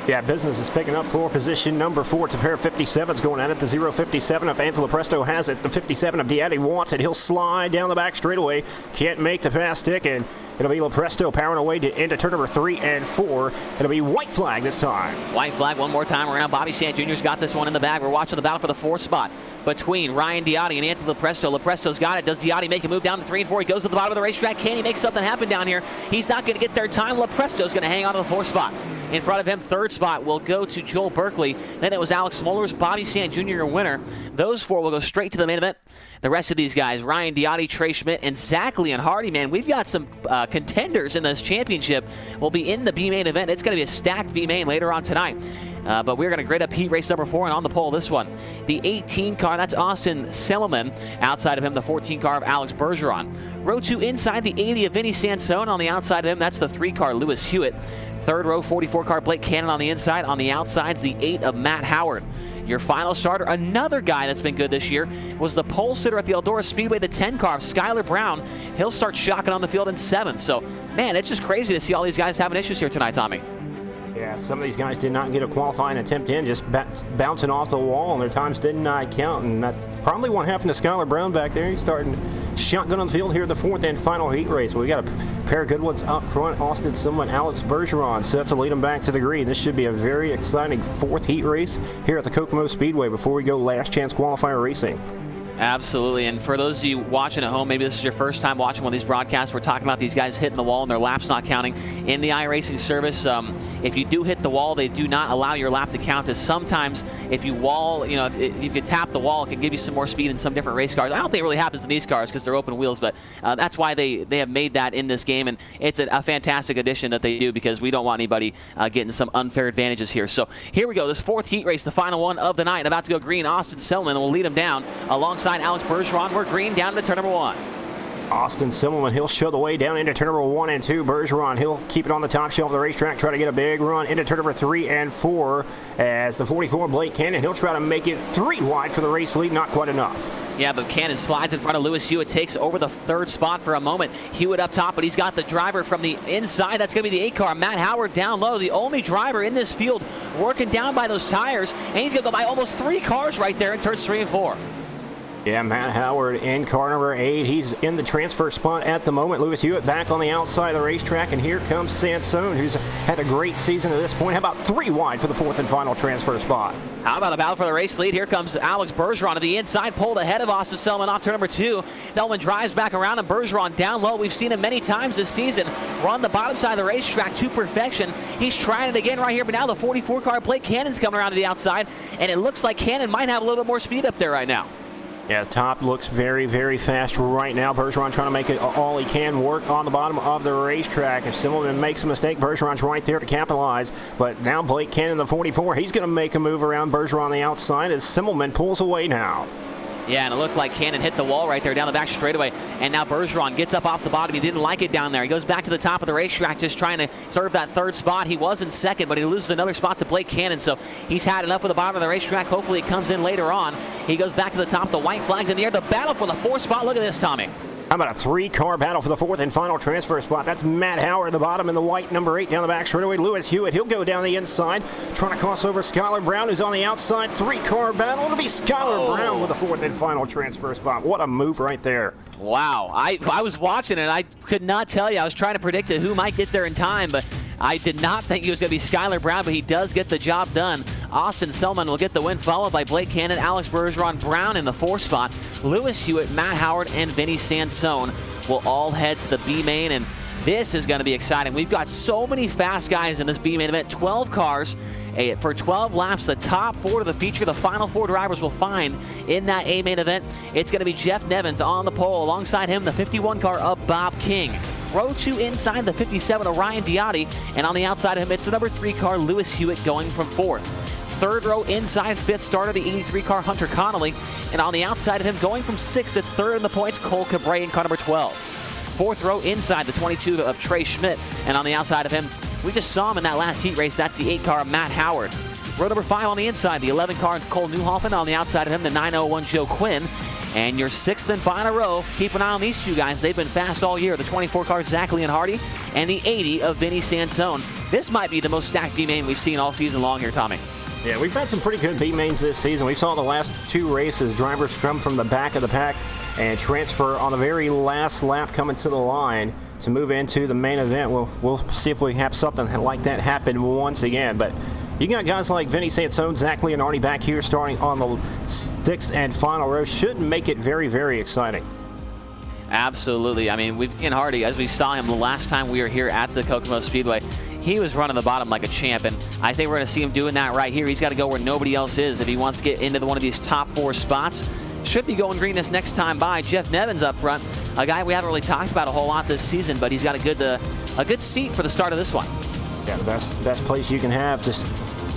Yeah, business is picking up for position number 4. It's a pair of 57s going at it. The 057 of Anthony Lopresto has it. The 57 of Diotti wants it. He'll slide down the back straightaway. Can't make the pass stick, and it'll be Lopresto powering away into turn number 3 and 4. It'll be white flag this time. White flag one more time around. Bobby Sant Jr.'s got this one in the bag. We're watching the battle for the 4th spot between Ryan Diotti and Anthony Lopresto. Lopresto's got it. Does Diotti make a move down to 3 and 4? He goes to the bottom of the racetrack. Can he make something happen down here? He's not going to get there in time. Lopresto's going to hang on to the 4th spot. In front of him, 3rd spot will go to Joel Berkeley. Then it was Alex Smolders, Bobby Sant Jr. your winner. Those 4 will go straight to the main event. The rest of these guys, Ryan Diotti, Trey Schmidt, and Zach Leonhardi, man, we've got some contenders in this championship. Will be in the B-main event. It's going to be a stacked B-main later on tonight. But we're going to grade up heat race number 4, and on the pole this one, the 18 car, that's Austin Selleman. Outside of him, the 14 car of Alex Bergeron. Row 2 inside, the 80 of Vinny Sansone. On the outside of him, that's the 3 car Lewis Hewitt. 3rd row, 44 car Blake Cannon on the inside. On the outside's the 8 of Matt Howard. Your final starter, another guy that's been good this year, was the pole sitter at the Eldora Speedway, the 10 car of Skyler Brown. He'll start shocking on the field in 7th. So, man, it's just crazy to see all these guys having issues here tonight, Tommy. Yeah, some of these guys did not get a qualifying attempt in, just bouncing off the wall, and their times did not count. And that probably won't happen to Skyler Brown back there. He's starting shotgun on the field here in the 4th and final heat race. We got a pair of good ones up front. Austin Selleman, Alex Bergeron set to lead them back to the green. This should be a very exciting 4th heat race here at the Kokomo Speedway before we go last chance qualifier racing. Absolutely, and for those of you watching at home, maybe this is your first time watching one of these broadcasts. We're talking about these guys hitting the wall and their laps not counting. In the iRacing service, if you do hit the wall, they do not allow your lap to count, as sometimes if you wall, you know, if you tap the wall, it can give you some more speed in some different race cars. I don't think it really happens in these cars because they're open wheels, but that's why they have made that in this game, and it's a fantastic addition that they do because we don't want anybody getting some unfair advantages here. So here we go, this 4th heat race, the final one of the night. About to go green, Austin Selleman will lead him down alongside Alex Bergeron. We're green down to turn number 1. Austin Selleman, he'll show the way down into turn number 1 and 2. Bergeron, he'll keep it on the top shelf of the racetrack, try to get a big run into turn number 3 and 4. As the 44 Blake Cannon, he'll try to make it 3 wide for the race lead, not quite enough. Yeah, but Cannon slides in front of Lewis Hewitt, takes over the 3rd spot for a moment. Hewitt up top, but he's got the driver from the inside. That's going to be the 8 car, Matt Howard, down low. The only driver in this field working down by those tires, and he's going to go by almost 3 cars right there in turns 3 and 4. Yeah, Matt Howard in car number 8. He's in the transfer spot at the moment. Lewis Hewitt back on the outside of the racetrack, and here comes Sansone, who's had a great season to this point. How about 3 wide for the 4th and final transfer spot? How about a battle for the race lead? Here comes Alex Bergeron to the inside, pulled ahead of Austin Selleman off turn number 2. Selleman drives back around, and Bergeron down low. We've seen him many times this season run the bottom side of the racetrack to perfection. He's trying it again right here, but now the 44 car Blake Cannon's coming around to the outside, and it looks like Cannon might have a little bit more speed up there right now. Yeah, the top looks very, very fast right now. Bergeron trying to make it all he can work on the bottom of the racetrack. If Selleman makes a mistake, Bergeron's right there to capitalize. But now Blake Cannon, the 44, he's going to make a move around Bergeron on the outside as Selleman pulls away now. Yeah, and it looked like Cannon hit the wall right there down the back straightaway. And now Bergeron gets up off the bottom. He didn't like it down there. He goes back to the top of the racetrack just trying to serve that third spot. He was in second, but he loses another spot to Blake Cannon. So he's had enough of the bottom of the racetrack. Hopefully it comes in later on. He goes back to the top. The white flag's in the air. The battle for the fourth spot. Look at this, Tommy. How about a three-car battle for the fourth and final transfer spot? That's Matt Howard at the bottom in the white number 8 down the back straightaway. Lewis Hewitt, he'll go down the inside, trying to cross over Skylar Brown, who's on the outside. Three-car battle. It'll be Skylar Brown with the fourth and final transfer spot. What a move right there. Wow. I was watching it. I could not tell you. I was trying to predict who might get there in time, but I did not think he was going to be Skylar Brown, but he does get the job done. Austin Selman will get the win, followed by Blake Cannon, Alex Bergeron, Brown in the 4th spot. Lewis Hewitt, Matt Howard, and Vinny Sansone will all head to the B main, and this is going to be exciting. We've got so many fast guys in this B main event. 12 cars for 12 laps. The top 4 to the feature, the final 4 drivers will find in that A main event. It's going to be Jeff Nevins on the pole. Alongside him, the 51 car of Bob King. Row 2 inside, the 57 of Ryan Diotti, and on the outside of him, it's the number 3 car, Lewis Hewitt, going from 4th. 3rd row inside, 5th starter, the 83 car, Hunter Connolly, and on the outside of him, going from 6th, it's 3rd in the points, Cole Cabre in car number 12. 4th row inside, the 22 of Trey Schmidt, and on the outside of him, we just saw him in that last heat race, that's the 8 car of Matt Howard. Row number 5 on the inside, the 11 car, Cole Newhoffen, on the outside of him, the 901 Joe Quinn. And your 6th and final row, keep an eye on these 2 guys. They've been fast all year. The 24 car, Zach Leon Hardy, and the 80 of Vinny Sansone. This might be the most stacked B main we've seen all season long here, Tommy. Yeah, we've had some pretty good B mains this season. We saw the last 2 races, drivers come from the back of the pack and transfer on the very last lap coming to the line to move into the main event. We'll see if we have something like that happen once again. But you got guys like Vinny Sansone, Zach Leonardi back here starting on the 6th and final row. Should make it very, very exciting. Absolutely. I mean, Ian Hardy, as we saw him the last time we were here at the Kokomo Speedway, he was running the bottom like a champ, and I think we're going to see him doing that right here. He's got to go where nobody else is if he wants to get into one of these top 4 spots. Should be going green this next time by. Jeff Nevins up front, a guy we haven't really talked about a whole lot this season, but he's got a good seat for the start of this one. Yeah, the best place you can have just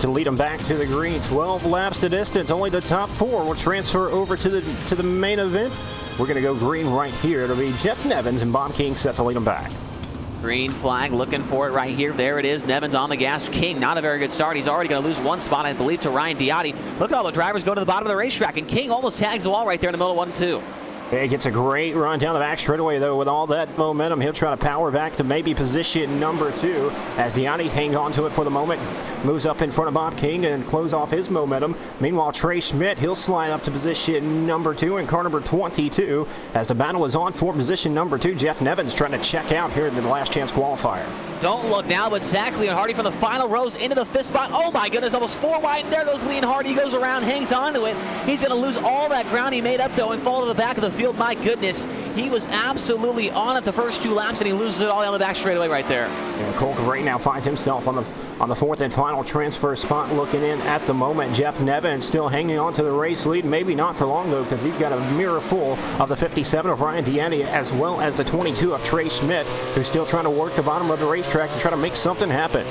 to lead them back to the green. 12 laps to distance. Only the top 4 will transfer over to the main event. We're going to go green right here. It'll be Jeff Nevins and Bob King set to lead them back. Green flag, looking for it right here. There it is. Nevins on the gas. King, not a very good start. He's already going to lose 1 spot, I believe, to Ryan Diotti. Look at all the drivers go to the bottom of the racetrack, and King almost tags the wall right there in the middle of 1 and 2. He gets a great run down the back straightaway, though. With all that momentum, he'll try to power back to maybe position number 2 as Diotti hangs on to it for the moment. Moves up in front of Bob King and close off his momentum. Meanwhile, Trey Schmidt, he'll slide up to position number 2 and car number 22 as the battle is on for position number 2. Jeff Nevins trying to check out here in the last chance qualifier. Don't look now, but Zach Leon Hardy from the final rows into the 5th spot. Oh my goodness, almost 4 wide, and there goes Leon Hardy. He goes around, hangs on to it. He's going to lose all that ground he made up, though, and fall to the back of the field. My goodness, he was absolutely on it the first 2 laps, and he loses it all down the back straightaway right there. Yeah, Cole Cabre now finds himself on the 4th and final transfer spot looking in at the moment. Jeff Nevins still hanging on to the race lead. Maybe not for long, though, because he's got a mirror full of the 57 of Ryan Diotti as well as the 22 of Trey Schmidt, who's still trying to work the bottom of the racetrack to try to make something happen.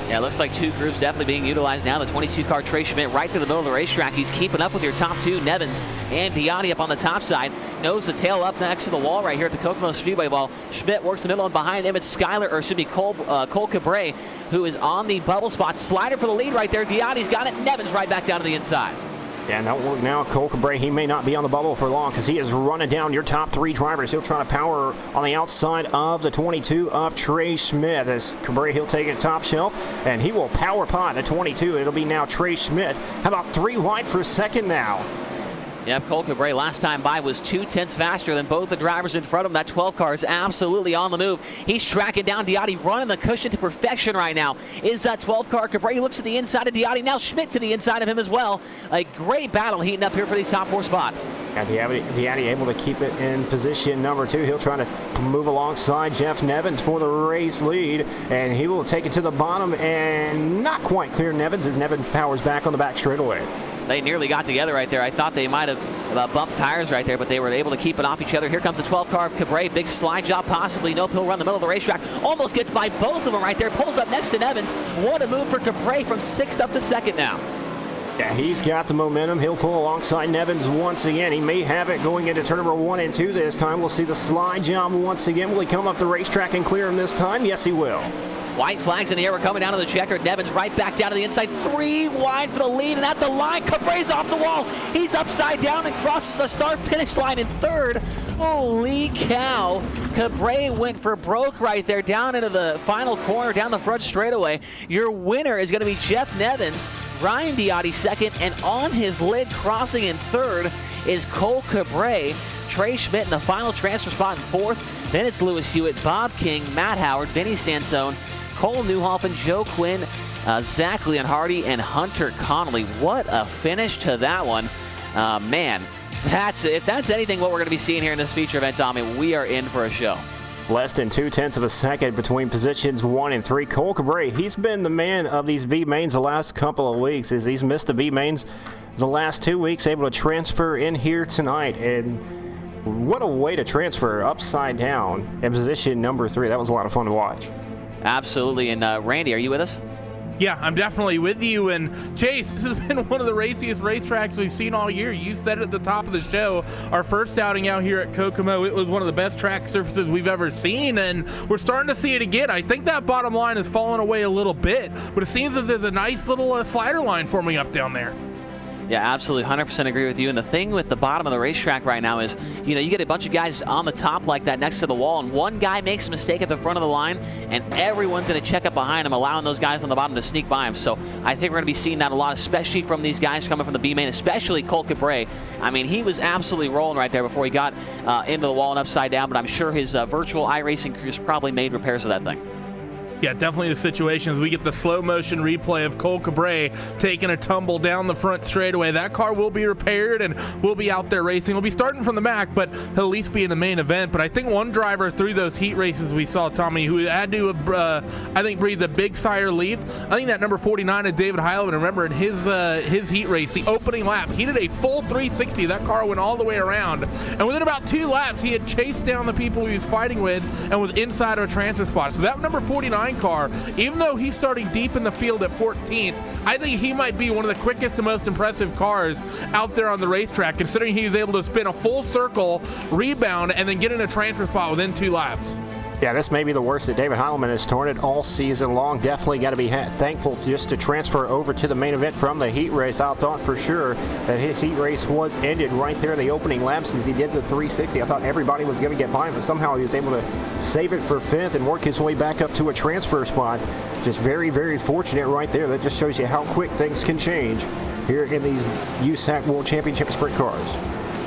Yeah, it looks like 2 groups definitely being utilized now. The 22 car Trey Schmidt right through the middle of the racetrack. He's keeping up with your top 2, Nevins and Diotti up on the top side. Nose to tail up next to the wall right here at the Kokomo Speedway, while Schmidt works the middle, and behind him it's Cole Cabre, who is on the bubble spot. Slider for the lead right there. Diotti's got it. Nevins right back down to the inside. Yeah, now Cole Cabre, he may not be on the bubble for long because he is running down your top 3 drivers. He'll try to power on the outside of the 22 of Trey Schmidt. As Cabre, he'll take it top shelf, and he will power pot the 22. It'll be now Trey Schmidt. How about 3 wide for second now? Yep, Cole Cabre last time by was 2/10 faster than both the drivers in front of him. That 12 car is absolutely on the move. He's tracking down Diotti, running the cushion to perfection right now. Is that 12 car Cabre? He looks to the inside of Diotti. Now Schmidt to the inside of him as well. A great battle heating up here for these top 4 spots. And Diotti able to keep it in position number 2. He'll try to move alongside Jeff Nevins for the race lead, and he will take it to the bottom and not quite clear Nevins as Nevins powers back on the back straightaway. They nearly got together right there. I thought they might have bumped tires right there, but they were able to keep it off each other. Here comes the 12 car of Cabre. Big slide job possibly. No pill run in the middle of the racetrack. Almost gets by both of them right there. Pulls up next to Nevins. What a move for Cabre from 6th up to 2nd now. Yeah, he's got the momentum. He'll pull alongside Nevins once again. He may have it going into turn number 1 and 2 this time. We'll see the slide job once again. Will he come up the racetrack and clear him this time? Yes, he will. White flags in the air. We're coming down to the checker. Nevins right back down to the inside. 3 wide for the lead, and at the line, Cabre's off the wall. He's upside down and crosses the start-finish line in third. Holy cow. Cabre went for broke right there, down into the final corner, down the front straightaway. Your winner is going to be Jeff Nevins, Ryan Diotti second, and on his lid, crossing in third, is Cole Cabre. Trey Schmidt in the final transfer spot in fourth. Then it's Lewis Hewitt, Bob King, Matt Howard, Vinny Sansone, Cole Newhoffen, Joe Quinn, Zach Leonhardi, and Hunter Connolly. What a finish to that one. Man, if that's anything what we're going to be seeing here in this feature event, Tommy, we are in for a show. Less than 0.2 of a second between positions 1 and 3. Cole Cabre, he's been the man of these B mains the last couple of weeks, as he's missed the B mains the last 2 weeks, able to transfer in here tonight. And what a way to transfer upside down in position number 3. That was a lot of fun to watch. Absolutely. And Randy, are you with us? Yeah, I'm definitely with you. And Chase, this has been one of the raciest racetracks we've seen all year. You said it at the top of the show. Our first outing out here at Kokomo, it was one of the best track surfaces we've ever seen, and we're starting to see it again. I think that bottom line has fallen away a little bit, but it seems that there's a nice little slider line forming up down there. Yeah, absolutely, 100% agree with you. And the thing with the bottom of the racetrack right now is, you get a bunch of guys on the top like that next to the wall, and one guy makes a mistake at the front of the line, and everyone's going to check up behind him, allowing those guys on the bottom to sneak by him. So I think we're going to be seeing that a lot, especially from these guys coming from the B main, especially Cole Cabre. I mean, he was absolutely rolling right there before he got into the wall and upside down, but I'm sure his virtual iRacing crews probably made repairs to that thing. Yeah, definitely the situations. We get the slow motion replay of Cole Cabre taking a tumble down the front straightaway. That car will be repaired and we'll be out there racing. We'll be starting from the Mac, but he'll at least be in the main event. But I think one driver through those heat races we saw, Tommy, who had to, I think, breathe a big sigh of relief. I think that number 49 is David Heileman. Remember, in his heat race, the opening lap, he did a full 360. That car went all the way around. And within about 2 laps, he had chased down the people he was fighting with and was inside of a transfer spot. So that number 49 car, even though he's starting deep in the field at 14th, I think he might be one of the quickest and most impressive cars out there on the racetrack, considering he was able to spin a full circle, rebound, and then get in a transfer spot within 2 laps. Yeah, this may be the worst that David Heileman has started all season long. Definitely got to be thankful just to transfer over to the main event from the heat race. I thought for sure that his heat race was ended right there in the opening laps as he did the 360. I thought everybody was going to get by him, but somehow he was able to save it for 5th and work his way back up to a transfer spot. Just very, very fortunate right there. That just shows you how quick things can change here in these USAC World Championship sprint cars.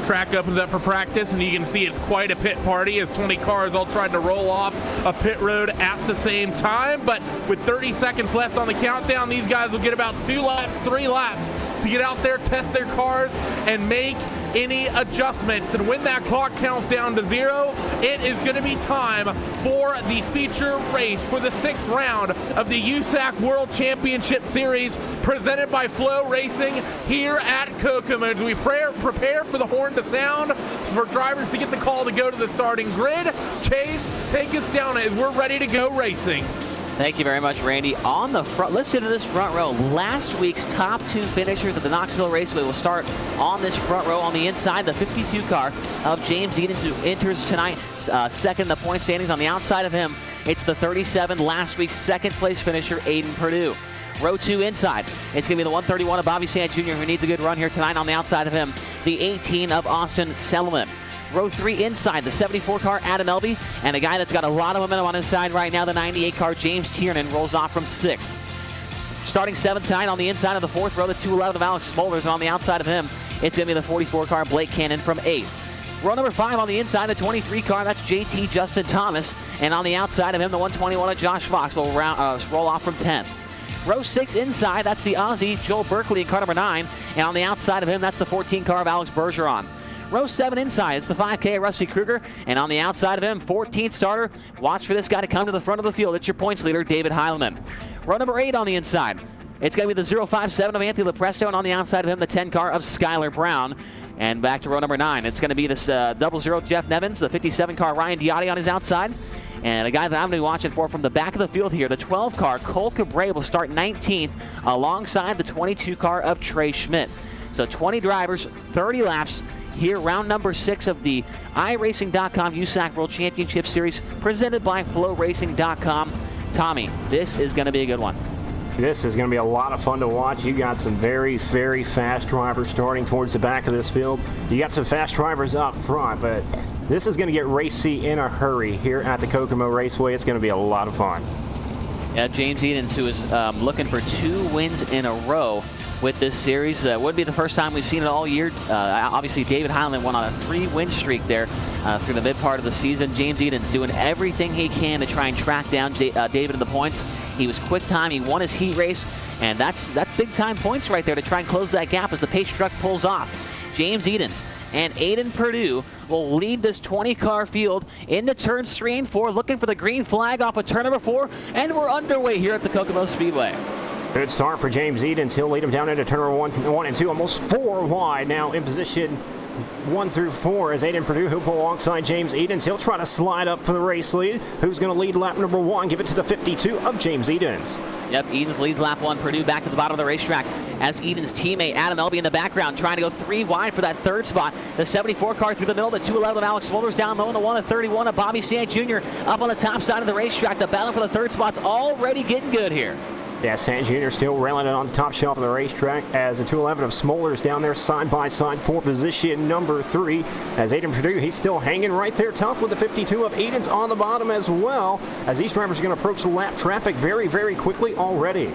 Track opens up for practice, and you can see it's quite a pit party as 20 cars all tried to roll off a pit road at the same time. But with 30 seconds left on the countdown, these guys will get about 2 laps, 3 laps to get out there, test their cars, and make any adjustments. And when that clock counts down to 0, it is going to be time for the feature race for the 6th round of the USAC World Championship Series presented by Flow Racing here at Kokomo. As we prepare for the horn to sound for drivers to get the call to go to the starting grid. Chase, take us down as we're ready to go racing. Thank you very much, Randy. On the front, listen to this front row. Last week's top 2 finishers at the Knoxville Raceway will start on this front row. On the inside, the 52 car of James Edens, who enters tonight second in the point standings. On the outside of him, it's the 37, last week's second place finisher, Aiden Perdue. Row 2 inside, it's going to be the 131 of Bobby Sand Jr., who needs a good run here tonight. On the outside of him, the 18 of Austin Selman. Row 3 inside, the 74 car, Adam Elby, and a guy that's got a lot of momentum on his side right now, the 98 car, James Tiernan, rolls off from 6th. Starting 7th tonight on the inside of the 4th row, the 211 of Alex Smolders, and on the outside of him, it's going to be the 44 car, Blake Cannon, from 8th. Row number 5 on the inside, the 23 car, that's JT Justin Thomas, and on the outside of him, the 121 of Josh Fox will roll off from 10th. Row 6 inside, that's the Aussie, Joel Berkeley, in car number 9, and on the outside of him, that's the 14 car of Alex Bergeron. Row 7 inside, it's the 5K of Rusty Kruger, and on the outside of him, 14th starter. Watch for this guy to come to the front of the field. It's your points leader, David Heileman. Row number 8 on the inside, it's going to be the 057 of Anthony Lepresto, and on the outside of him, the 10 car of Skylar Brown. And back to row number 9, it's going to be this 00 Jeff Nevins, the 57 car Ryan Diotti on his outside. And a guy that I'm going to be watching for from the back of the field here, the 12 car, Kokomo, will start 19th alongside the 22 car of Trey Schmidt. So 20 drivers, 30 laps here, round number 6 of the iRacing.com USAC World Championship Series presented by FlowRacing.com. Tommy, this is going to be a good one. This is going to be a lot of fun to watch. You got some very, very fast drivers starting towards the back of this field. You got some fast drivers up front, but this is going to get racy in a hurry here at the Kokomo Raceway. It's going to be a lot of fun. Yeah, James Edens, who is looking for 2 wins in a row with this series. Would be the first time we've seen it all year. Obviously, David Highland went on a 3-win streak there through the mid part of the season. James Edens doing everything he can to try and track down David in the points. He was quick time. He won his heat race, and that's big time points right there to try and close that gap as the pace truck pulls off. James Edens and Aiden Perdue will lead this 20-car field into turns 3 and 4, looking for the green flag off of turn number 4, and we're underway here at the Kokomo Speedway. Good start for James Edens. He'll lead him down into turn number 1 and 2, almost 4 wide now in position 1 through 4 as Aiden Perdue, who'll pull alongside James Edens. He'll try to slide up for the race lead. Who's going to lead lap number 1? Give it to the 52 of James Edens. Yep, Edens leads lap 1. Perdue back to the bottom of the racetrack as Edens' teammate Adam Elby in the background trying to go 3 wide for that 3rd spot. The 74 car through the middle, the 211 of Alex Smulders down low, and the 131 of Bobby Sant Jr. up on the top side of the racetrack. The battle for the 3rd spot's already getting good here. Yeah, Sant Jr. still railing it on the top shelf of the racetrack as the 211 of Smulders down there side by side for position number 3. As Aiden Perdue, he's still hanging right there tough with the 52 of Edens on the bottom as well, as these drivers are going to approach the lap traffic very, very quickly already.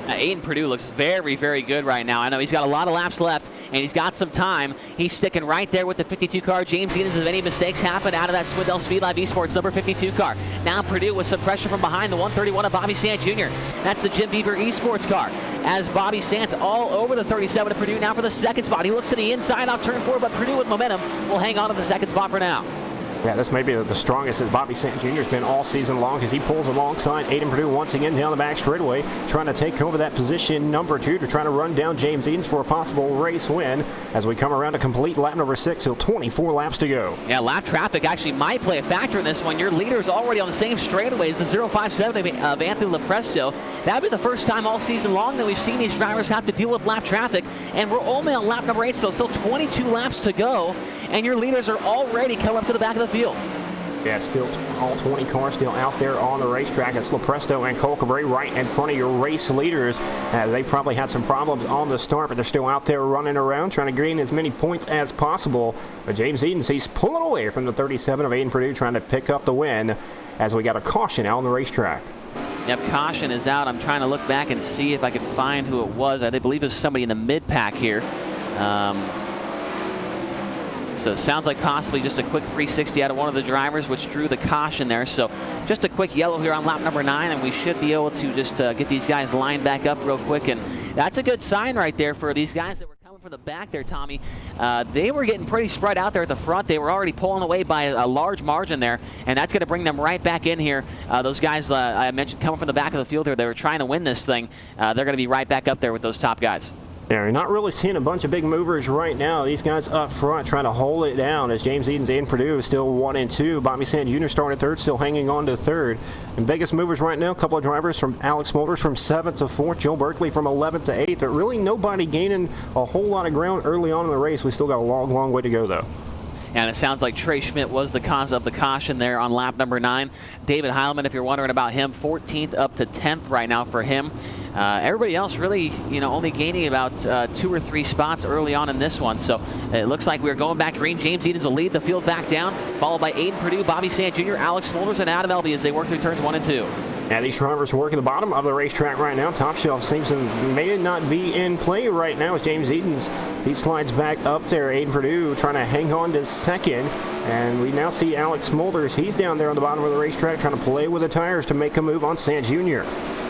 Aiden Perdue looks very, very good right now. I know he's got a lot of laps left, and he's got some time. He's sticking right there with the 52 car. James Edens, if any mistakes happen out of that Swindell Speed Live Esports number 52 car. Now Perdue with some pressure from behind the 131 of Bobby Sant Jr. That's the Jim Beaver Esports car. As Bobby Sant's all over the 37 of Perdue now for the 2nd spot. He looks to the inside off turn 4, but Perdue with momentum will hang on to the 2nd spot for now. Yeah, this may be the strongest as Bobby Sant Jr. has been all season long as he pulls alongside Aiden Perdue once again down the back straightaway, trying to take over that position number 2 to try to run down James Edens for a possible race win as we come around to complete lap number 6, so 24 laps to go. Yeah, lap traffic actually might play a factor in this one. Your leader is already on the same straightaway as the 057 of Anthony Lepresto. That'd be the first time all season long that we've seen these drivers have to deal with lap traffic, and we're only on lap number 8, so still 22 laps to go, and your leaders are already coming up to the back of the field. Yeah, still all 20 cars still out there on the racetrack. It's Lepresto and Kokomo right in front of your race leaders. They probably had some problems on the start, but they're still out there running around trying to gain as many points as possible. But James Edens, he's pulling away from the 37 of Aiden Perdue, trying to pick up the win as we got a caution out on the racetrack. Yep, caution is out. I'm trying to look back and see if I could find who it was. I believe it was somebody in the mid-pack here. So it sounds like possibly just a quick 360 out of one of the drivers, which drew the caution there. So just a quick yellow here on lap number 9, and we should be able to just get these guys lined back up real quick. And that's a good sign right there for these guys that were coming from the back there, Tommy. They were getting pretty spread out there at the front. They were already pulling away by a large margin there, and that's going to bring them right back in here. Those guys I mentioned coming from the back of the field here, they were trying to win this thing. They're going to be right back up there with those top guys. Yeah, you're not really seeing a bunch of big movers right now. These guys up front trying to hold it down as James Edens and Perdue is still 1 and 2. Bobby Sant Jr. started 3rd, still hanging on to 3rd. And biggest movers right now, a couple of drivers from Alex Smulders from 7th to 4th, Joe Berkeley from 11th to 8th. But really nobody gaining a whole lot of ground early on in the race. We still got a long, long way to go, though. And it sounds like Trey Schmidt was the cause of the caution there on lap number 9. David Heilman, if you're wondering about him, 14th up to 10th right now for him. Everybody else really, only gaining about 2 or 3 spots early on in this one. So it looks like we're going back green. James Edens will lead the field back down, followed by Aiden Perdue, Bobby Sant Jr., Alex Smulders, and Adam Elby as they work through turns 1 and 2. Yeah, these drivers are working the bottom of the racetrack right now. Top shelf seems to may not be in play right now as James Edens, he slides back up there. Aiden Perdue trying to hang on to 2nd. And we now see Alex Smulders. He's down there on the bottom of the racetrack trying to play with the tires to make a move on Sant Jr.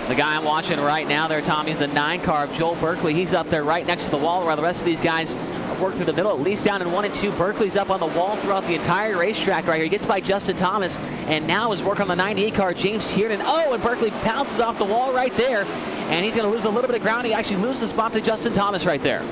The guy I'm watching right now there, Tommy, is the 9 car of Joel Berkeley. He's up there right next to the wall while the rest of these guys work through the middle, at least down in 1 and 2. Berkeley's up on the wall throughout the entire racetrack right here. He gets by Justin Thomas, and now is working on the 98 car, James Tiernan. Oh, and Berkeley pounces off the wall right there, and he's going to lose a little bit of ground. He actually loses the spot to Justin Thomas right there.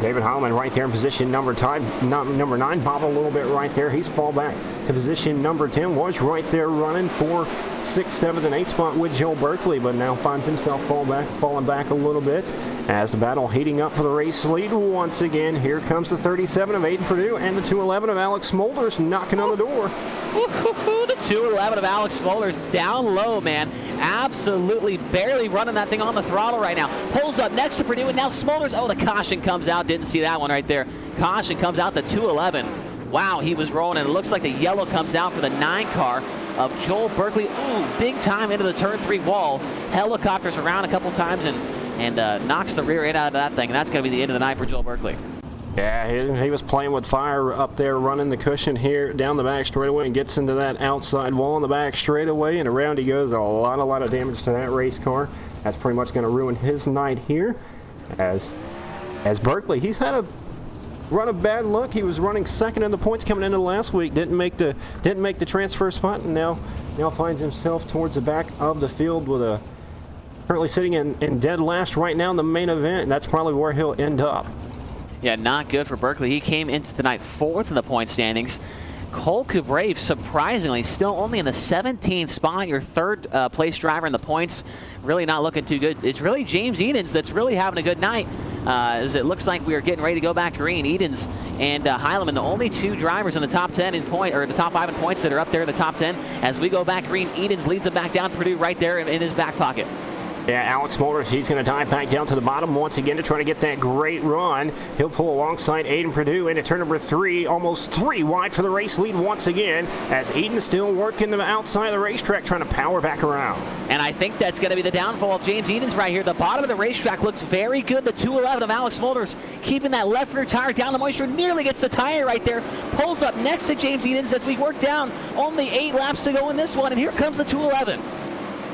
David Heilman right there in position number 9. Bob a little bit right there. He's fall back to position number 10. Was right there running for 6th, 7th, and 8th spot with Joe Berkeley, but now finds himself falling back a little bit as the battle heating up for the race lead once again. Here comes the 37 of Aiden Purdue and the 211 of Alex Smolders knocking on the door. The 211 of Alex Smolders down low, man. Absolutely barely running that thing on the throttle right now. Pulls up next to Purdue, and now Smolders. Oh, the caution comes out. Didn't see that one right there. Caution comes out, the 211. Wow, he was rolling, and it looks like the yellow comes out for the 9 car of Joel Berkeley. Ooh, big time into the turn 3 wall. Helicopters around a couple times and knocks the rear end out of that thing. And that's going to be the end of the night for Joel Berkeley. Yeah, he was playing with fire up there, running the cushion here down the back straightaway, and gets into that outside wall in the back straightaway, and around he goes. A lot of damage to that race car. That's pretty much going to ruin his night here. As Berkeley, he's had a run of bad luck. He was running second in the points coming into last week. Didn't make the transfer spot, and now finds himself towards the back of the field with currently sitting in dead last right now in the main event. And that's probably where he'll end up. Yeah, not good for Berkeley. He came into tonight 4th in the point standings. Cole Kubrave, surprisingly, still only in the 17th spot, your 3rd place driver in the points. Really not looking too good. It's really James Edens that's really having a good night, as it looks like we are getting ready to go back green. Edens and Heileman, the only 2 drivers in the top 10 in point, or the top 5 in points that are up there in the top 10. As we go back green, Edens leads them back down. Purdue right there in his back pocket. Yeah, Alex Smolders, he's going to dive back down to the bottom once again to try to get that great run. He'll pull alongside Aiden Purdue into turn number 3, almost 3 wide for the race lead once again, as Eden's still working the outside of the racetrack trying to power back around. And I think that's going to be the downfall of James Edens right here. The bottom of the racetrack looks very good. The 211 of Alex Smolders keeping that left rear tire down the moisture, nearly gets the tire right there. Pulls up next to James Edens as we work down. Only 8 laps to go in this one, and here comes the 211.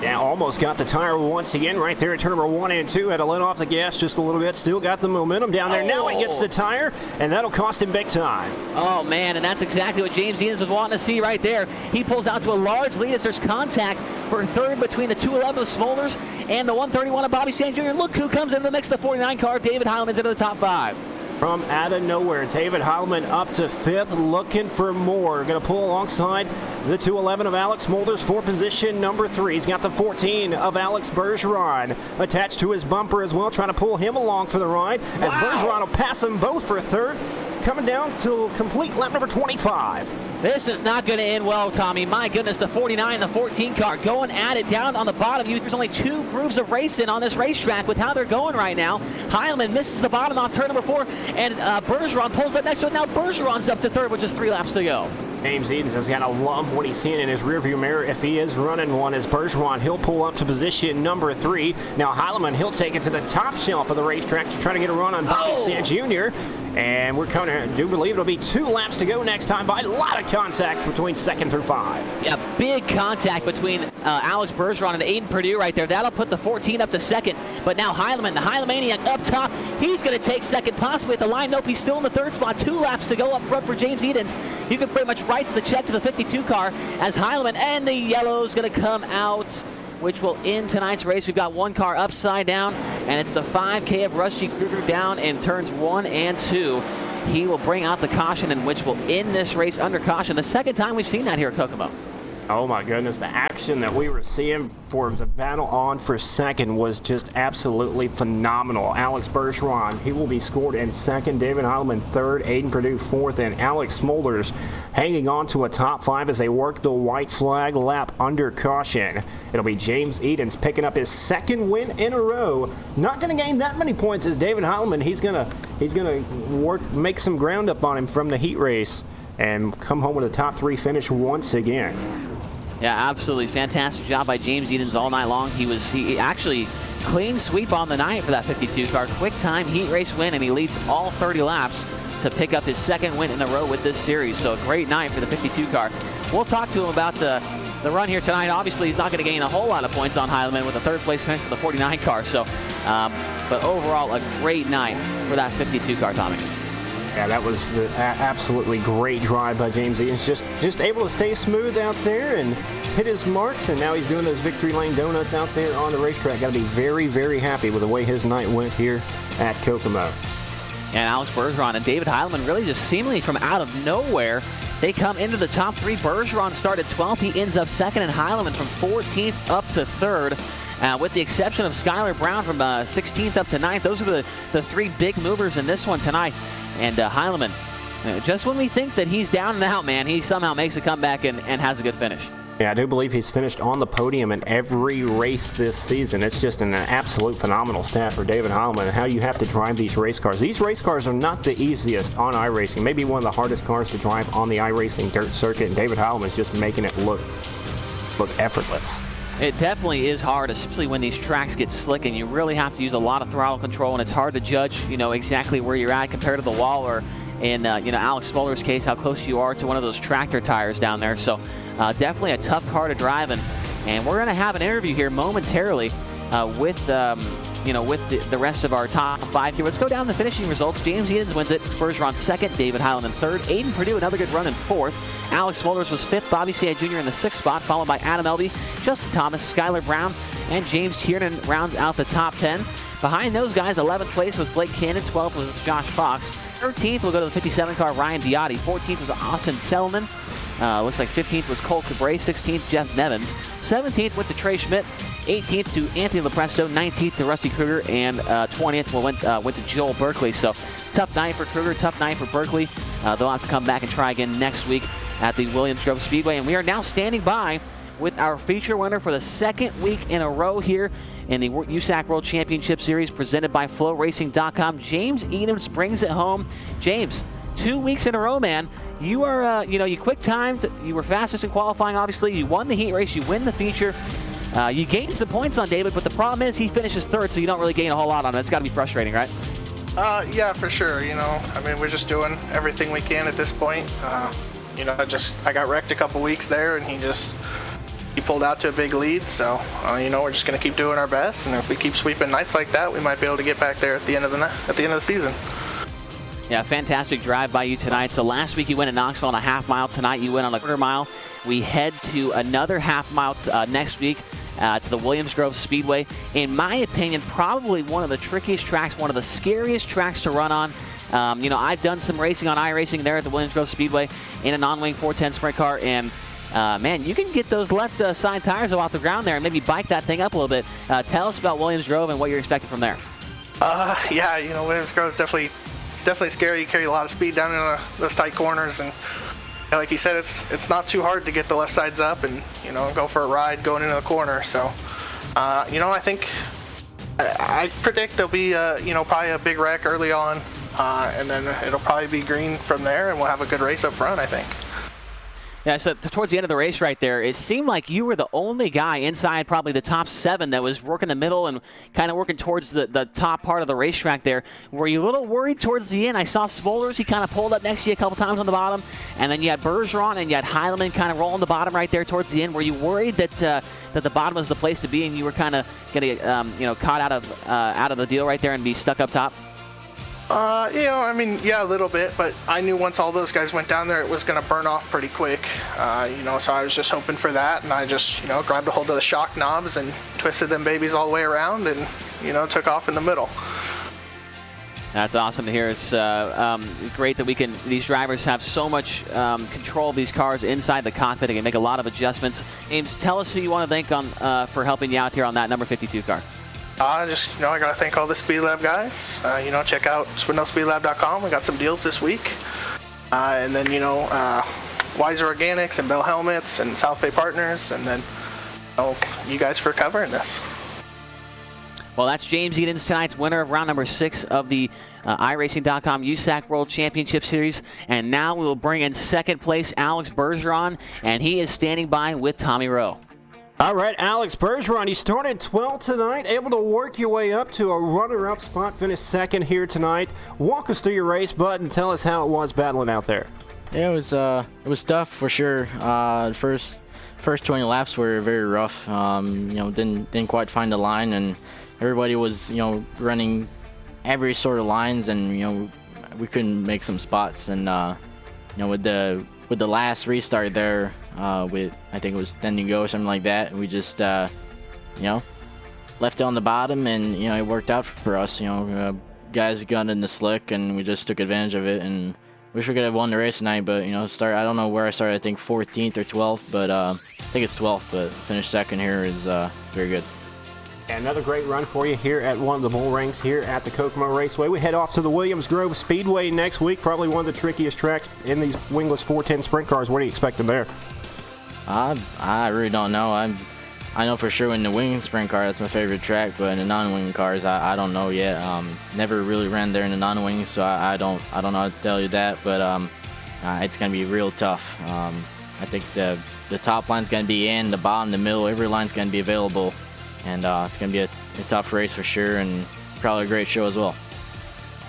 Yeah, almost got the tire once again right there at turn number 1 and 2. Had to let off the gas just a little bit. Still got the momentum down there. Now he gets the tire, and that'll cost him big time. Oh, man, and that's exactly what James Edens was wanting to see right there. He pulls out to a large lead as there's contact for 3rd between the 211 of Smolders and the 131 of Bobby Sand Jr. Look who comes into the mix, the 49 car. David Heileman's into the top 5. From out of nowhere, David Heilman up to 5th, looking for more. Going to pull alongside the 211 of Alex Smolders for position number 3. He's got the 14 of Alex Bergeron attached to his bumper as well, trying to pull him along for the ride. As Bergeron will pass them both for 3rd, coming down to complete lap number 25. This is not going to end well, Tommy. My goodness, the 49, the 14 car going at it down on the bottom. There's only 2 grooves of racing on this racetrack with how they're going right now. Heileman misses the bottom off turn number 4, and Bergeron pulls up next to it. Now Bergeron's up to 3rd with just 3 laps to go. James Edens has got to love what he's seeing in his rearview mirror if he is running one. As Bergeron, he'll pull up to position number 3. Now Heileman, he'll take it to the top shelf of the racetrack to try to get a run on Bobby Sand Jr. And we're coming. I do believe it'll be 2 laps to go next time by. A lot of contact between 2nd through 5. Yeah, big contact between Alex Bergeron and Aiden Purdue right there. That'll put the 14 up to 2nd. But now Heileman, the Heilemaniac up top. He's going to take 2nd, possibly at the line. Nope, he's still in the 3rd spot. 2 laps to go up front for James Edens. You can pretty much write the check to the 52 car as Heileman and the yellow's going to come out, which will end tonight's race. We've got 1 car upside down, and it's the 5K of Rusty Kruger down in turns 1 and 2. He will bring out the caution, in which will end this race under caution. The 2nd time we've seen that here at Kokomo. Oh my goodness, the action that we were seeing for the battle on for 2nd was just absolutely phenomenal. Alex Bergeron, he will be scored in 2nd. David Heileman 3rd. Aiden Purdue 4th. And Alex Smolders hanging on to a top 5 as they work the white flag lap under caution. It'll be James Edens picking up his 2nd win in a row. Not going to gain that many points as David Heileman. He's gonna make some ground up on him from the heat race and come home with a top 3 finish once again. Yeah, absolutely fantastic job by James Edens all night long. He actually clean sweep on the night for that 52 car. Quick time heat race win, and he leads all 30 laps to pick up his 2nd win in a row with this series. So a great night for the 52 car. We'll talk to him about the run here tonight. Obviously, he's not going to gain a whole lot of points on Heileman with a 3rd place finish for the 49 car. So, but overall, a great night for that 52 car, Tommy. Yeah, that was the absolutely great drive by James Edens. Just able to stay smooth out there and hit his marks, and now he's doing those victory lane donuts out there on the racetrack. Got to be very, very happy with the way his night went here at Kokomo. and Alex Bergeron and David Heilman really just seemingly from out of nowhere. They come into the top three. Bergeron started 12th. He ends up second, and Heilman from 14th up to third. With the exception of Skylar Brown from 16th up to 9th. Those are the three big movers in this one tonight. And Heilman, just when we think that he's down and out, man, he somehow makes a comeback and has a good finish. Yeah, I do believe he's finished on the podium in every race this season. It's just an absolute phenomenal stat for David Heilman and how you have to drive these race cars. These race cars are not the easiest on iRacing. Maybe one of the hardest cars to drive on the iRacing dirt circuit, and David Heilman is just making it look effortless. It definitely is hard, especially when these tracks get slick and you really have to use a lot of throttle control, and it's hard to judge, exactly where you're at compared to the wall, or in Alex Smolder's case, how close you are to one of those tractor tires down there. So definitely a tough car to drive, and we're going to have an interview here momentarily with the rest of our top five here. Let's go down the finishing results. James Edens wins it. Bergeron second. David Heilman third. Aiden Purdue, another good run in fourth. Alex Smolders was fifth. Bobby Say Jr. in the sixth spot, followed by Adam Elby, Justin Thomas, Skylar Brown, and James Tiernan rounds out the top 10. Behind those guys, 11th place was Blake Cannon. 12th was Josh Fox. 13th will go to the 57 car, Ryan Diotti. 14th was Austin Selman. Looks like 15th was Cole Cabray. 16th, Jeff Nevins. 17th went to Trey Schmidt. 18th to Anthony Lepresto. 19th to Rusty Kruger. And 20th went to Joel Berkeley. So tough night for Kruger, tough night for Berkeley. They'll have to come back and try again next week at the Williams Grove Speedway. And we are now standing by with our feature winner for the second week in a row here in the USAC World Championship Series presented by FlowRacing.com. James Edens brings it home. James, 2 weeks in a row, man. You are, you quick timed. You were fastest in qualifying, obviously. You won the heat race. You win the feature. You gained some points on David, but the problem is he finishes third, so you don't really gain a whole lot on it. It's got to be frustrating, right? Yeah, for sure. I mean, we're just doing everything we can at this point. I got wrecked a couple weeks there, and he pulled out to a big lead. So, we're just going to keep doing our best, and if we keep sweeping nights like that, we might be able to get back there at the end of the season. Yeah, fantastic drive by you tonight. So last week you went at Knoxville on a half mile. Tonight you went on a quarter mile. We head to another half mile next week to the Williams Grove Speedway. In my opinion, probably one of the trickiest tracks, one of the scariest tracks to run on. I've done some racing on iRacing there at the Williams Grove Speedway in a non-wing 410 sprint car, and man, you can get those left side tires off the ground there and maybe bike that thing up a little bit. Tell us about Williams Grove and what you're expecting from there. Williams Grove is definitely scary. You carry a lot of speed down in those tight corners, and like you said, it's not too hard to get the left sides up and go for a ride going into the corner. So I think I predict there'll be probably a big wreck early on, and then it'll probably be green from there, and we'll have a good race up front, I think. Yeah, so towards the end of the race right there, it seemed like you were the only guy inside probably the top 7 that was working the middle and kind of working towards the top part of the racetrack there. Were you a little worried towards the end? I saw Smolders, he kind of pulled up next to you a couple times on the bottom, and then you had Bergeron and you had Heilman kind of rolling the bottom right there towards the end. Were you worried that the bottom was the place to be and you were kind of going to get caught out of the deal right there and be stuck up top? A little bit, but I knew once all those guys went down there, it was going to burn off pretty quick, so I was just hoping for that, and I just, grabbed a hold of the shock knobs and twisted them babies all the way around and, took off in the middle. That's awesome to hear. It's great that these drivers have so much control of these cars inside the cockpit. They can make a lot of adjustments. James, tell us who you want to thank for helping you out here on that number 52 car. I got to thank all the Speed Lab guys. Check out SwindellSpeedLab.com. We got some deals this week. And then, Wiser Organics and Bell Helmets and South Bay Partners. And then, you guys for covering this. Well, that's James Edens, tonight's winner of round number 6 of the iRacing.com USAC World Championship Series. And now we will bring in second place Alex Bergeron, and he is standing by with Tommy Rowe. All right, Alex Bergeron, you started 12th tonight, able to work your way up to a runner-up spot, finished second here tonight. Walk us through your race, bud, and tell us how it was battling out there. Yeah, it was tough for sure. First 20 laps were very rough. Didn't quite find the line, and everybody was running every sort of lines, and we couldn't make some spots. And with the last restart there. With I think it was 10 to go, something like that. We just left it on the bottom, and it worked out for us. guys got in the slick, and we just took advantage of it. And wish we could have won the race tonight, but I don't know where I started. I think 14th or 12th, but I think it's 12th. But finished second here is very good. Another great run for you here at one of the bull ranks here at the Kokomo Raceway. We head off to the Williams Grove Speedway next week. Probably one of the trickiest tracks in these wingless 410 sprint cars. What are you expecting there? I really don't know. I know for sure in the wing sprint car, that's my favorite track, but in the non-wing cars, I don't know yet. Never really ran there in the non-wing, so I don't know how to tell you that, but it's going to be real tough. I think the top line's going to be in, the bottom, the middle, every line's going to be available, and it's going to be a tough race for sure, and probably a great show as well.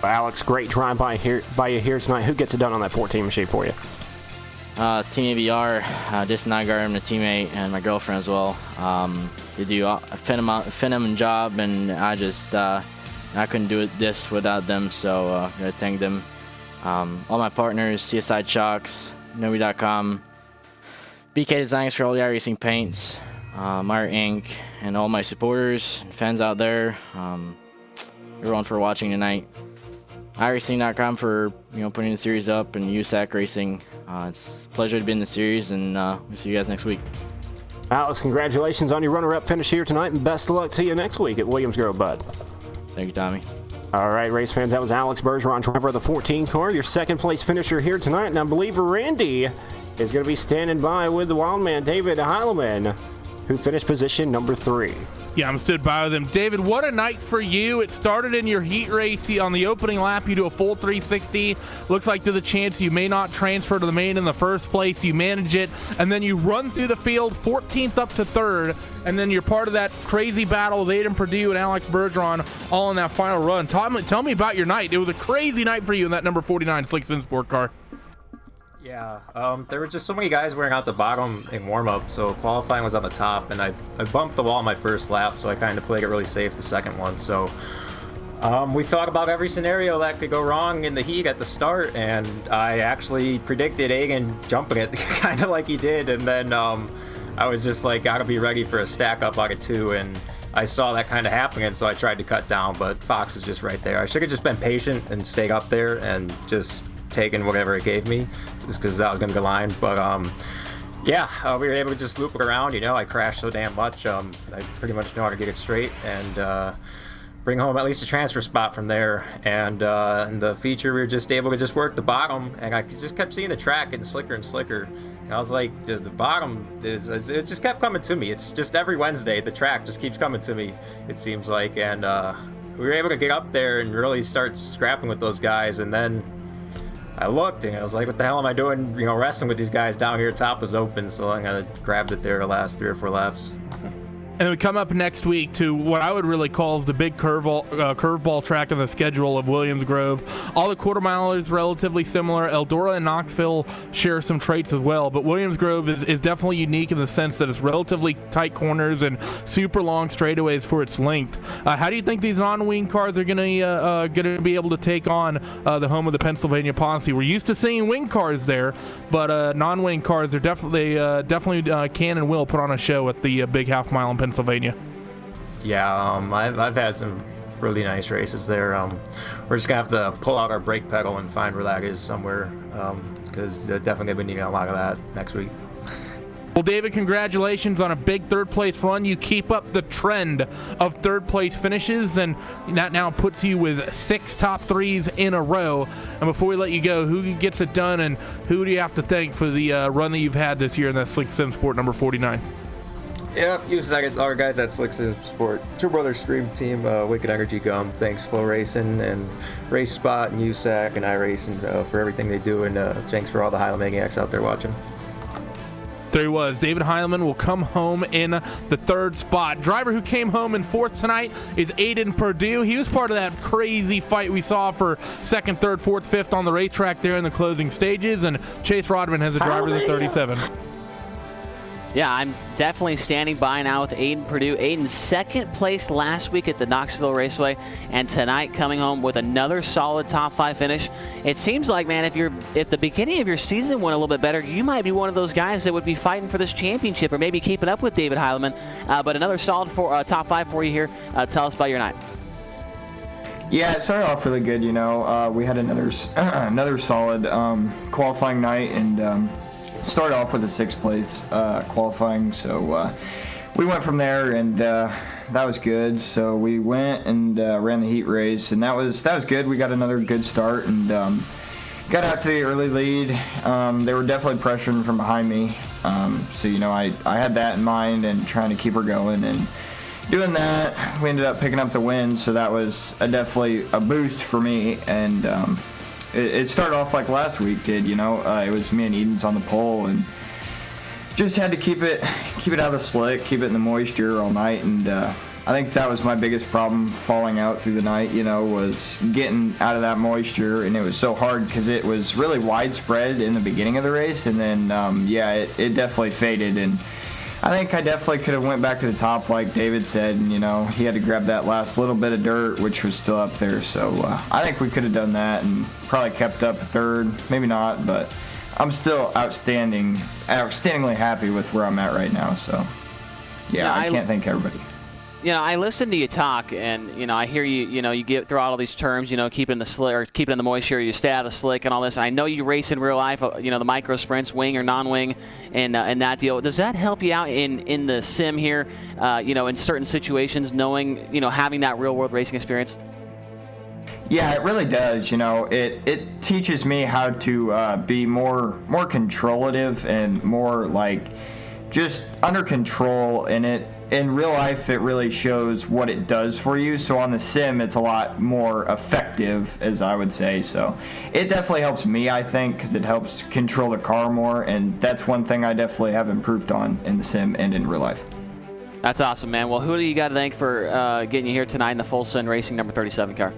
Alex, great drive by you here tonight. Who gets it done on that 14 machine for you? Team ABR, just Nygaard, I'm a teammate, and my girlfriend as well. They do a phenomenal job, and I couldn't do this without them, so I gotta thank them. All my partners, CSI Chalks, Novi.com, BK Designs for all the iRacing paints, Meyer Inc., and all my supporters and fans out there. Everyone for watching tonight. iRacing.com for putting the series up, and USAC Racing. It's a pleasure to be in the series, and we'll see you guys next week. Alex, congratulations on your runner-up finish here tonight, and best of luck to you next week at Williams Grove, bud. Thank you, Tommy. All right, race fans, that was Alex Bergeron, driver of the 14 car, your second place finisher here tonight. And I believe Randy is going to be standing by with the wild man, David Heileman, who finished position number 3. Yeah, I'm stood by with him. David, what a night for you. It started in your heat race. On the opening lap, you do a full 360. Looks like there's a chance you may not transfer to the main in the first place. You manage it, and then you run through the field 14th up to 3rd, and then you're part of that crazy battle with Aiden Perdue and Alex Bergeron all in that final run. Tell me about your night. It was a crazy night for you in that number 49 Slick Sim Sport car. Yeah, there were just so many guys wearing out the bottom in warm-up, so qualifying was on the top, and I bumped the wall my first lap, so I kind of played it really safe the second one. So we thought about every scenario that could go wrong in the heat at the start, and I actually predicted Egan jumping it kind of like he did, and then I was just like, gotta be ready for a stack up out of 2, and I saw that kind of happening, so I tried to cut down, but Fox was just right there. I should have just been patient and stayed up there and just taking whatever it gave me, just because that was going to be the line. But yeah, we were able to just loop it around. I crashed so damn much. I pretty much know how to get it straight and bring home at least a transfer spot from there. And in the feature, we were just able to just work the bottom, and I just kept seeing the track getting slicker and slicker. And I was like, the bottom it just kept coming to me. It's just every Wednesday the track just keeps coming to me, it seems like. And we were able to get up there and really start scrapping with those guys, and then I looked and I was like, what the hell am I doing, wrestling with these guys down here? Top was open, so I kind of grabbed it there the last 3 or 4 laps. And we come up next week to what I would really call is the big curveball track on the schedule of Williams Grove. All the quarter milers relatively similar. Eldora and Knoxville share some traits as well, but Williams Grove is definitely unique in the sense that it's relatively tight corners and super long straightaways for its length. How do you think these non-wing cars are going to be able to take on the home of the Pennsylvania Posse? We're used to seeing wing cars there, but non-wing cars are definitely can and will put on a show at the big half mile in Pennsylvania. Yeah, I've had some really nice races there. We're just gonna have to pull out our brake pedal and find where that is somewhere, because definitely we need a lot of that next week. Well, David, congratulations on a big third place run. You keep up the trend of third place finishes, and that now puts you with 6 top 3s in a row. And before we let you go, who gets it done, and who do you have to thank for the run that you've had this year in that Slick Sim Sport number 49? Yep, USAC, it's our guys at Slick Sim Sport. Two Brothers Stream Team, Wicked Energy Gum. Thanks, Flow Racing and Race Spot and USAC and iRacing for everything they do, and thanks for all the Heilemaniacs out there watching. There he was. David Heileman will come home in the 3rd spot. Driver who came home in 4th tonight is Aiden Perdue. He was part of that crazy fight we saw for 2nd, 3rd, 4th, 5th on the racetrack there in the closing stages, and Chase Rodman has a driver of the 37. Yeah, I'm definitely standing by now with Aiden Perdue. Aiden's 2nd place last week at the Knoxville Raceway, and tonight coming home with another solid top 5 finish. It seems like, man, if the beginning of your season went a little bit better, you might be one of those guys that would be fighting for this championship or maybe keeping up with David Heileman. But another solid top 5 for you here. Tell us about your night. Yeah, it started off really good. We had another solid qualifying night, and started off with a 6th place qualifying. So we went from there, and that was good. So we went and ran the heat race, and that was good. We got another good start, and got out to the early lead. They were definitely pressuring from behind me. So I had that in mind and trying to keep her going, and doing that, we ended up picking up the win. So that was definitely a boost for me. And it started off like last week did. It was me and Eden's on the pole, and just had to keep it out of the slick, keep it in the moisture all night. And I think that was my biggest problem falling out through the night, was getting out of that moisture. And it was so hard because it was really widespread in the beginning of the race. And then, it definitely faded. And I think I definitely could have went back to the top like David said. And, he had to grab that last little bit of dirt, which was still up there. So I think we could have done that and probably kept up 3rd. Maybe not, but I'm still outstandingly happy with where I'm at right now. So, I can't thank everybody. I listened to you talk, and I hear you. You throw out all these terms. Keeping the slick or keeping in the moisture. You stay out of the slick and all this. I know you race in real life. The micro sprints, wing or non-wing, and that deal. Does that help you out in the sim here? In certain situations, knowing having that real world racing experience. Yeah, it really does. It teaches me how to be more controllative and more like just under control in it. In real life, it really shows what it does for you. So on the sim, it's a lot more effective, as I would say. So it definitely helps me, I think, because it helps control the car more. And that's one thing I definitely have improved on in the sim and in real life. That's awesome, man. Well, who do you got to thank for getting you here tonight in the Full Racing number 37 car?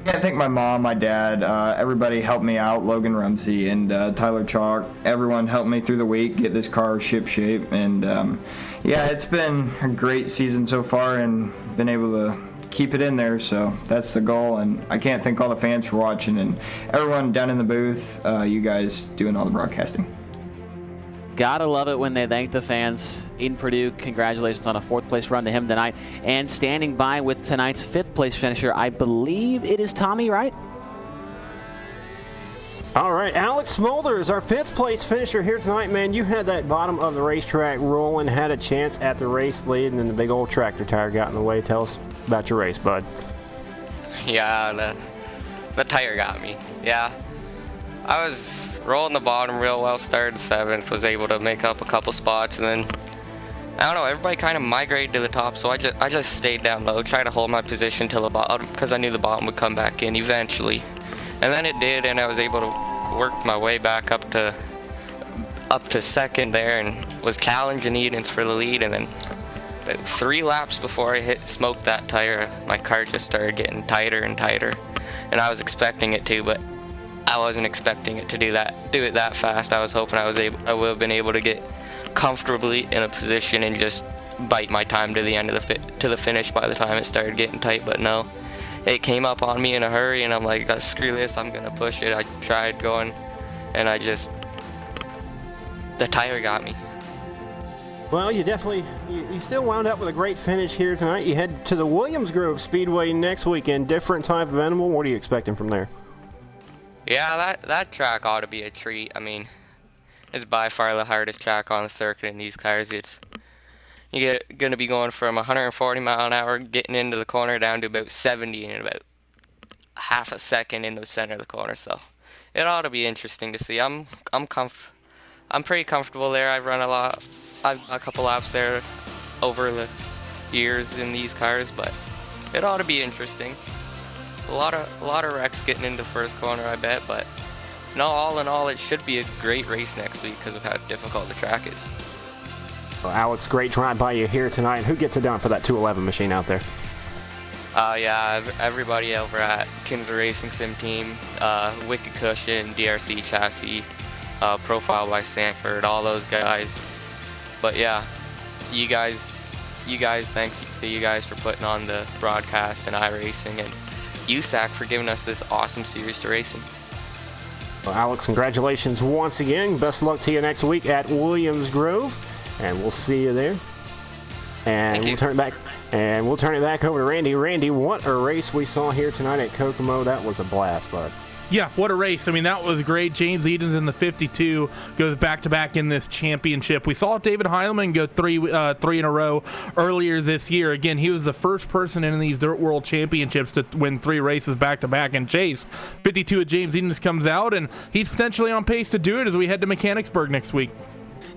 Yeah, I think my mom, my dad, everybody helped me out. Logan Rumsey and Tyler Chalk. Everyone helped me through the week get this car ship shape. And it's been a great season so far and been able to keep it in there. So that's the goal. And I can't thank all the fans for watching and everyone down in the booth, you guys doing all the broadcasting. Gotta love it when they thank the fans. Eden Purdue, congratulations on a 4th place run to him tonight. And standing by with tonight's 5th place finisher, I believe it is Tommy, right? All right, Alex Smolder is our 5th place finisher here tonight, man. You had that bottom of the racetrack rolling, had a chance at the race lead, and then the big old tractor tire got in the way. Tell us about your race, bud. Yeah, the tire got me. Yeah, I was rolling the bottom real well, started 7th, was able to make up a couple spots, and then, I don't know, everybody kind of migrated to the top, so I just stayed down low, tried to hold my position till the bottom, because I knew the bottom would come back in eventually. And then it did, and I was able to work my way back up to 2nd there, and was challenging Edens for the lead, and then 3 laps before I smoked that tire, my car just started getting tighter and tighter, and I was expecting it to, but I wasn't expecting it to do it that fast. I was hoping I would have been able to get comfortably in a position and just bite my time to the end of the finish by the time it started getting tight, but no. It came up on me in a hurry, and I'm like, screw this, I'm gonna push it. I tried going, and the tire got me. Well, you still wound up with a great finish here tonight. You head to the Williams Grove Speedway next weekend, different type of animal. What are you expecting from there? Yeah, that track ought to be a treat. I mean, it's by far the hardest track on the circuit in these cars. You're going to be going from 140 mile an hour getting into the corner down to about 70 in about half a second in the center of the corner. So it ought to be interesting to see. I'm pretty comfortable there. I've run a couple laps there over the years in these cars, but it ought to be interesting. A lot of wrecks getting into the first corner, I bet, but no, all in all, it should be a great race next week because of how difficult the track is. Well, Alex, great trying by you here tonight. Who gets it done for that 211 machine out there? Yeah, everybody over at Kinzer Racing Sim Team, Wicked Cushion, DRC Chassis, Profile by Sanford, all those guys. But yeah, you guys, thanks to you guys for putting on the broadcast and iRacing, and USAC for giving us this awesome series to race in. Well, Alex, congratulations once again. Best of luck to you next week at Williams Grove, and we'll see you there. And we'll turn it back over to Randy. Randy, what a race we saw here tonight at Kokomo. That was a blast, bud. Yeah, what a race. I mean, that was great. James Edens in the 52 goes back-to-back in this championship. We saw David Heilemann go three in a row earlier this year. Again, he was the first person in these Dirt World Championships to win 3 races back-to-back. And Chase, 52 of James Edens comes out, and he's potentially on pace to do it as we head to Mechanicsburg next week.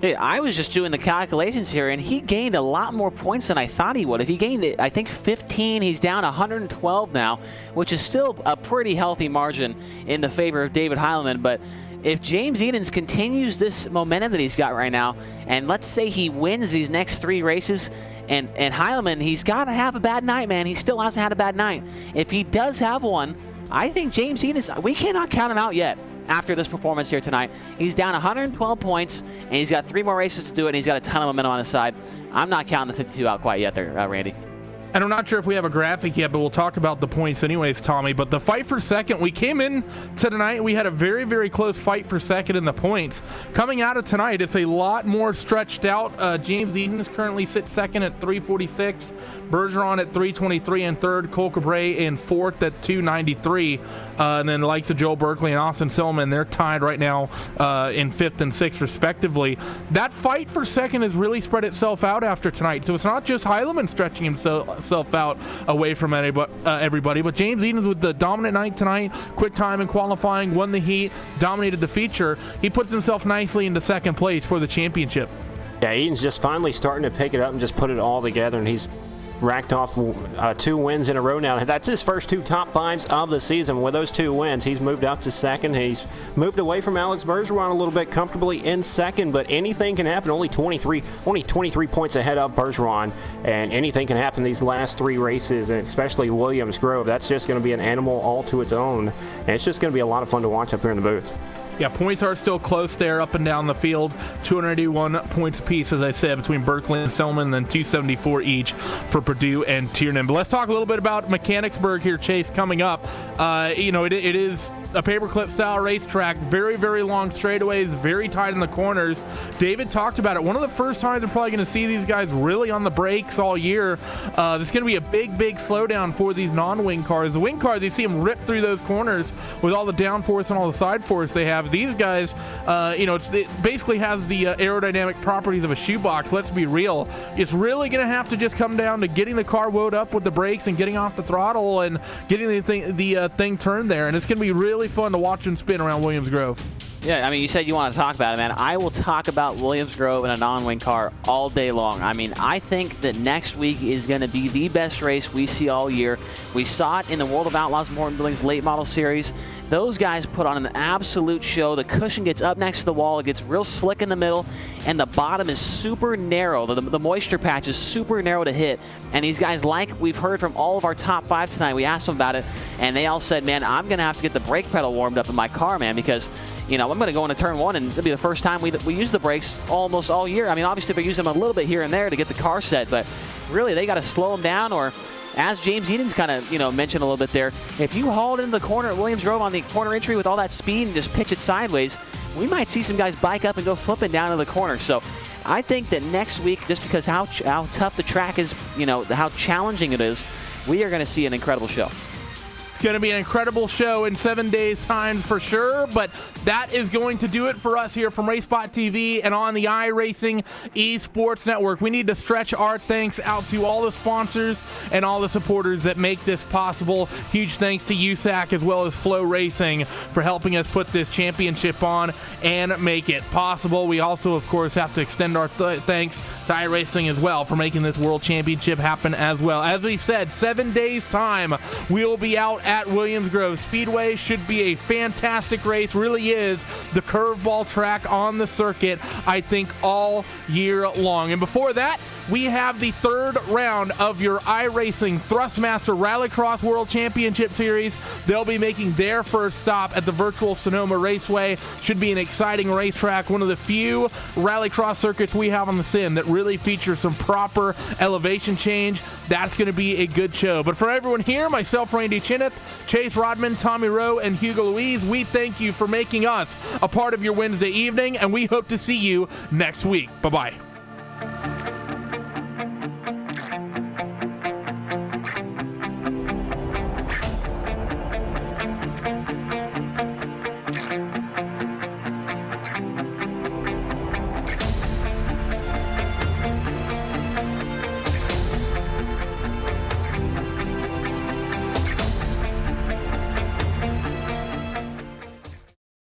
Hey, I was just doing the calculations here, and he gained a lot more points than I thought he would. If he gained, I think, 15, he's down 112 now, which is still a pretty healthy margin in the favor of David Heilemann. But if James Edens continues this momentum that he's got right now, and let's say he wins these next 3 races, and Heilemann, he's got to have a bad night, man. He still hasn't had a bad night. If he does have one, I think James Edens, we cannot count him out yet. After this performance here tonight, he's down 112 points, and he's got 3 more races to do it, and he's got a ton of momentum on his side. I'm not counting the 52 out quite yet there, Randy. And I'm not sure if we have a graphic yet, but we'll talk about the points anyways, Tommy. But the fight for second, we came in to tonight, we had a very, very close fight for second in the points. Coming out of tonight, it's a lot more stretched out. James Edens currently sits second at 346, Bergeron at 323 in third, Cole Cabre in fourth at 293. And then the likes of Joel Berkeley and Austin Silliman, they're tied right now in fifth and sixth respectively. That fight for second has really spread itself out after tonight. So it's not just Heilemann stretching himself out away from everybody, but James Edens with the dominant night tonight, quick time in qualifying, won the heat, dominated the feature. He puts himself nicely into second place for the championship. Yeah, Edens just finally starting to pick it up and just put it all together, and he's racked off 2 wins in a row now. That's his first 2 top 5s of the season. With those 2 wins, he's moved up to second. He's moved away from Alex Bergeron a little bit comfortably in second, but anything can happen. Only 23 points ahead of Bergeron, and anything can happen these last 3 races, and especially Williams Grove. That's just going to be an animal all to its own, and it's just going to be a lot of fun to watch up here in the booth. Yeah, points are still close there up and down the field. 281 points apiece, as I said, between Berkeley and Selman, and then 274 each for Purdue and Tiernan. But let's talk a little bit about Mechanicsburg here, Chase, coming up. It is a paperclip style racetrack, very, very long straightaways, very tight in the corners. David talked about it. One of the first times we're probably going to see these guys really on the brakes all year. This is going to be a big, big slowdown for these non-wing cars. The wing cars, you see them rip through those corners with all the downforce and all the side force they have. These guys, it basically has the aerodynamic properties of a shoebox. Let's be real. It's really going to have to just come down to getting the car wound up with the brakes and getting off the throttle and getting the thing turned there. And it's going to be really fun to watch them spin around Williams Grove. Yeah, I mean, you said you want to talk about it, man. I will talk about Williams Grove in a non-wing car all day long. I mean, I think that next week is going to be the best race we see all year. We saw it in the World of Outlaws Morton Building's late model series. Those guys put on an absolute show. The cushion gets up next to the wall. It gets real slick in the middle, and the bottom is super narrow. The moisture patch is super narrow to hit. And these guys, like we've heard from all of our top 5 tonight, we asked them about it, and they all said, man, I'm going to have to get the brake pedal warmed up in my car, man, because I'm going to go into turn 1, and it'll be the first time we use the brakes almost all year. I mean, obviously, we use them a little bit here and there to get the car set, but really, they got to slow them down, or as James Edens kind of, mentioned a little bit there, if you hauled into the corner at Williams Grove on the corner entry with all that speed and just pitch it sideways, we might see some guys bike up and go flipping down to the corner. So I think that next week, just because how tough the track is, how challenging it is, we are going to see an incredible show. It's going to be an incredible show in 7 days' time for sure, but that is going to do it for us here from RaceBot TV and on the iRacing Esports Network. We need to stretch our thanks out to all the sponsors and all the supporters that make this possible. Huge thanks to USAC as well as Flow Racing for helping us put this championship on and make it possible. We also, of course, have to extend our thanks to iRacing as well for making this World Championship happen as well. As we said, 7 days' time, we'll be out at Williams Grove Speedway. Should be a fantastic race. Really is the curveball track on the circuit, I think, all year long. And before that, we have the 3rd round of your iRacing Thrustmaster Rallycross World Championship Series. They'll be making their first stop at the virtual Sonoma Raceway. Should be an exciting racetrack. One of the few rallycross circuits we have on the sim that really features some proper elevation change. That's going to be a good show. But for everyone here, myself, Randy Chineth, Chase Rodman, Tommy Rowe, and Hugo Louise, we thank you for making us a part of your Wednesday evening, and we hope to see you next week. Bye-bye.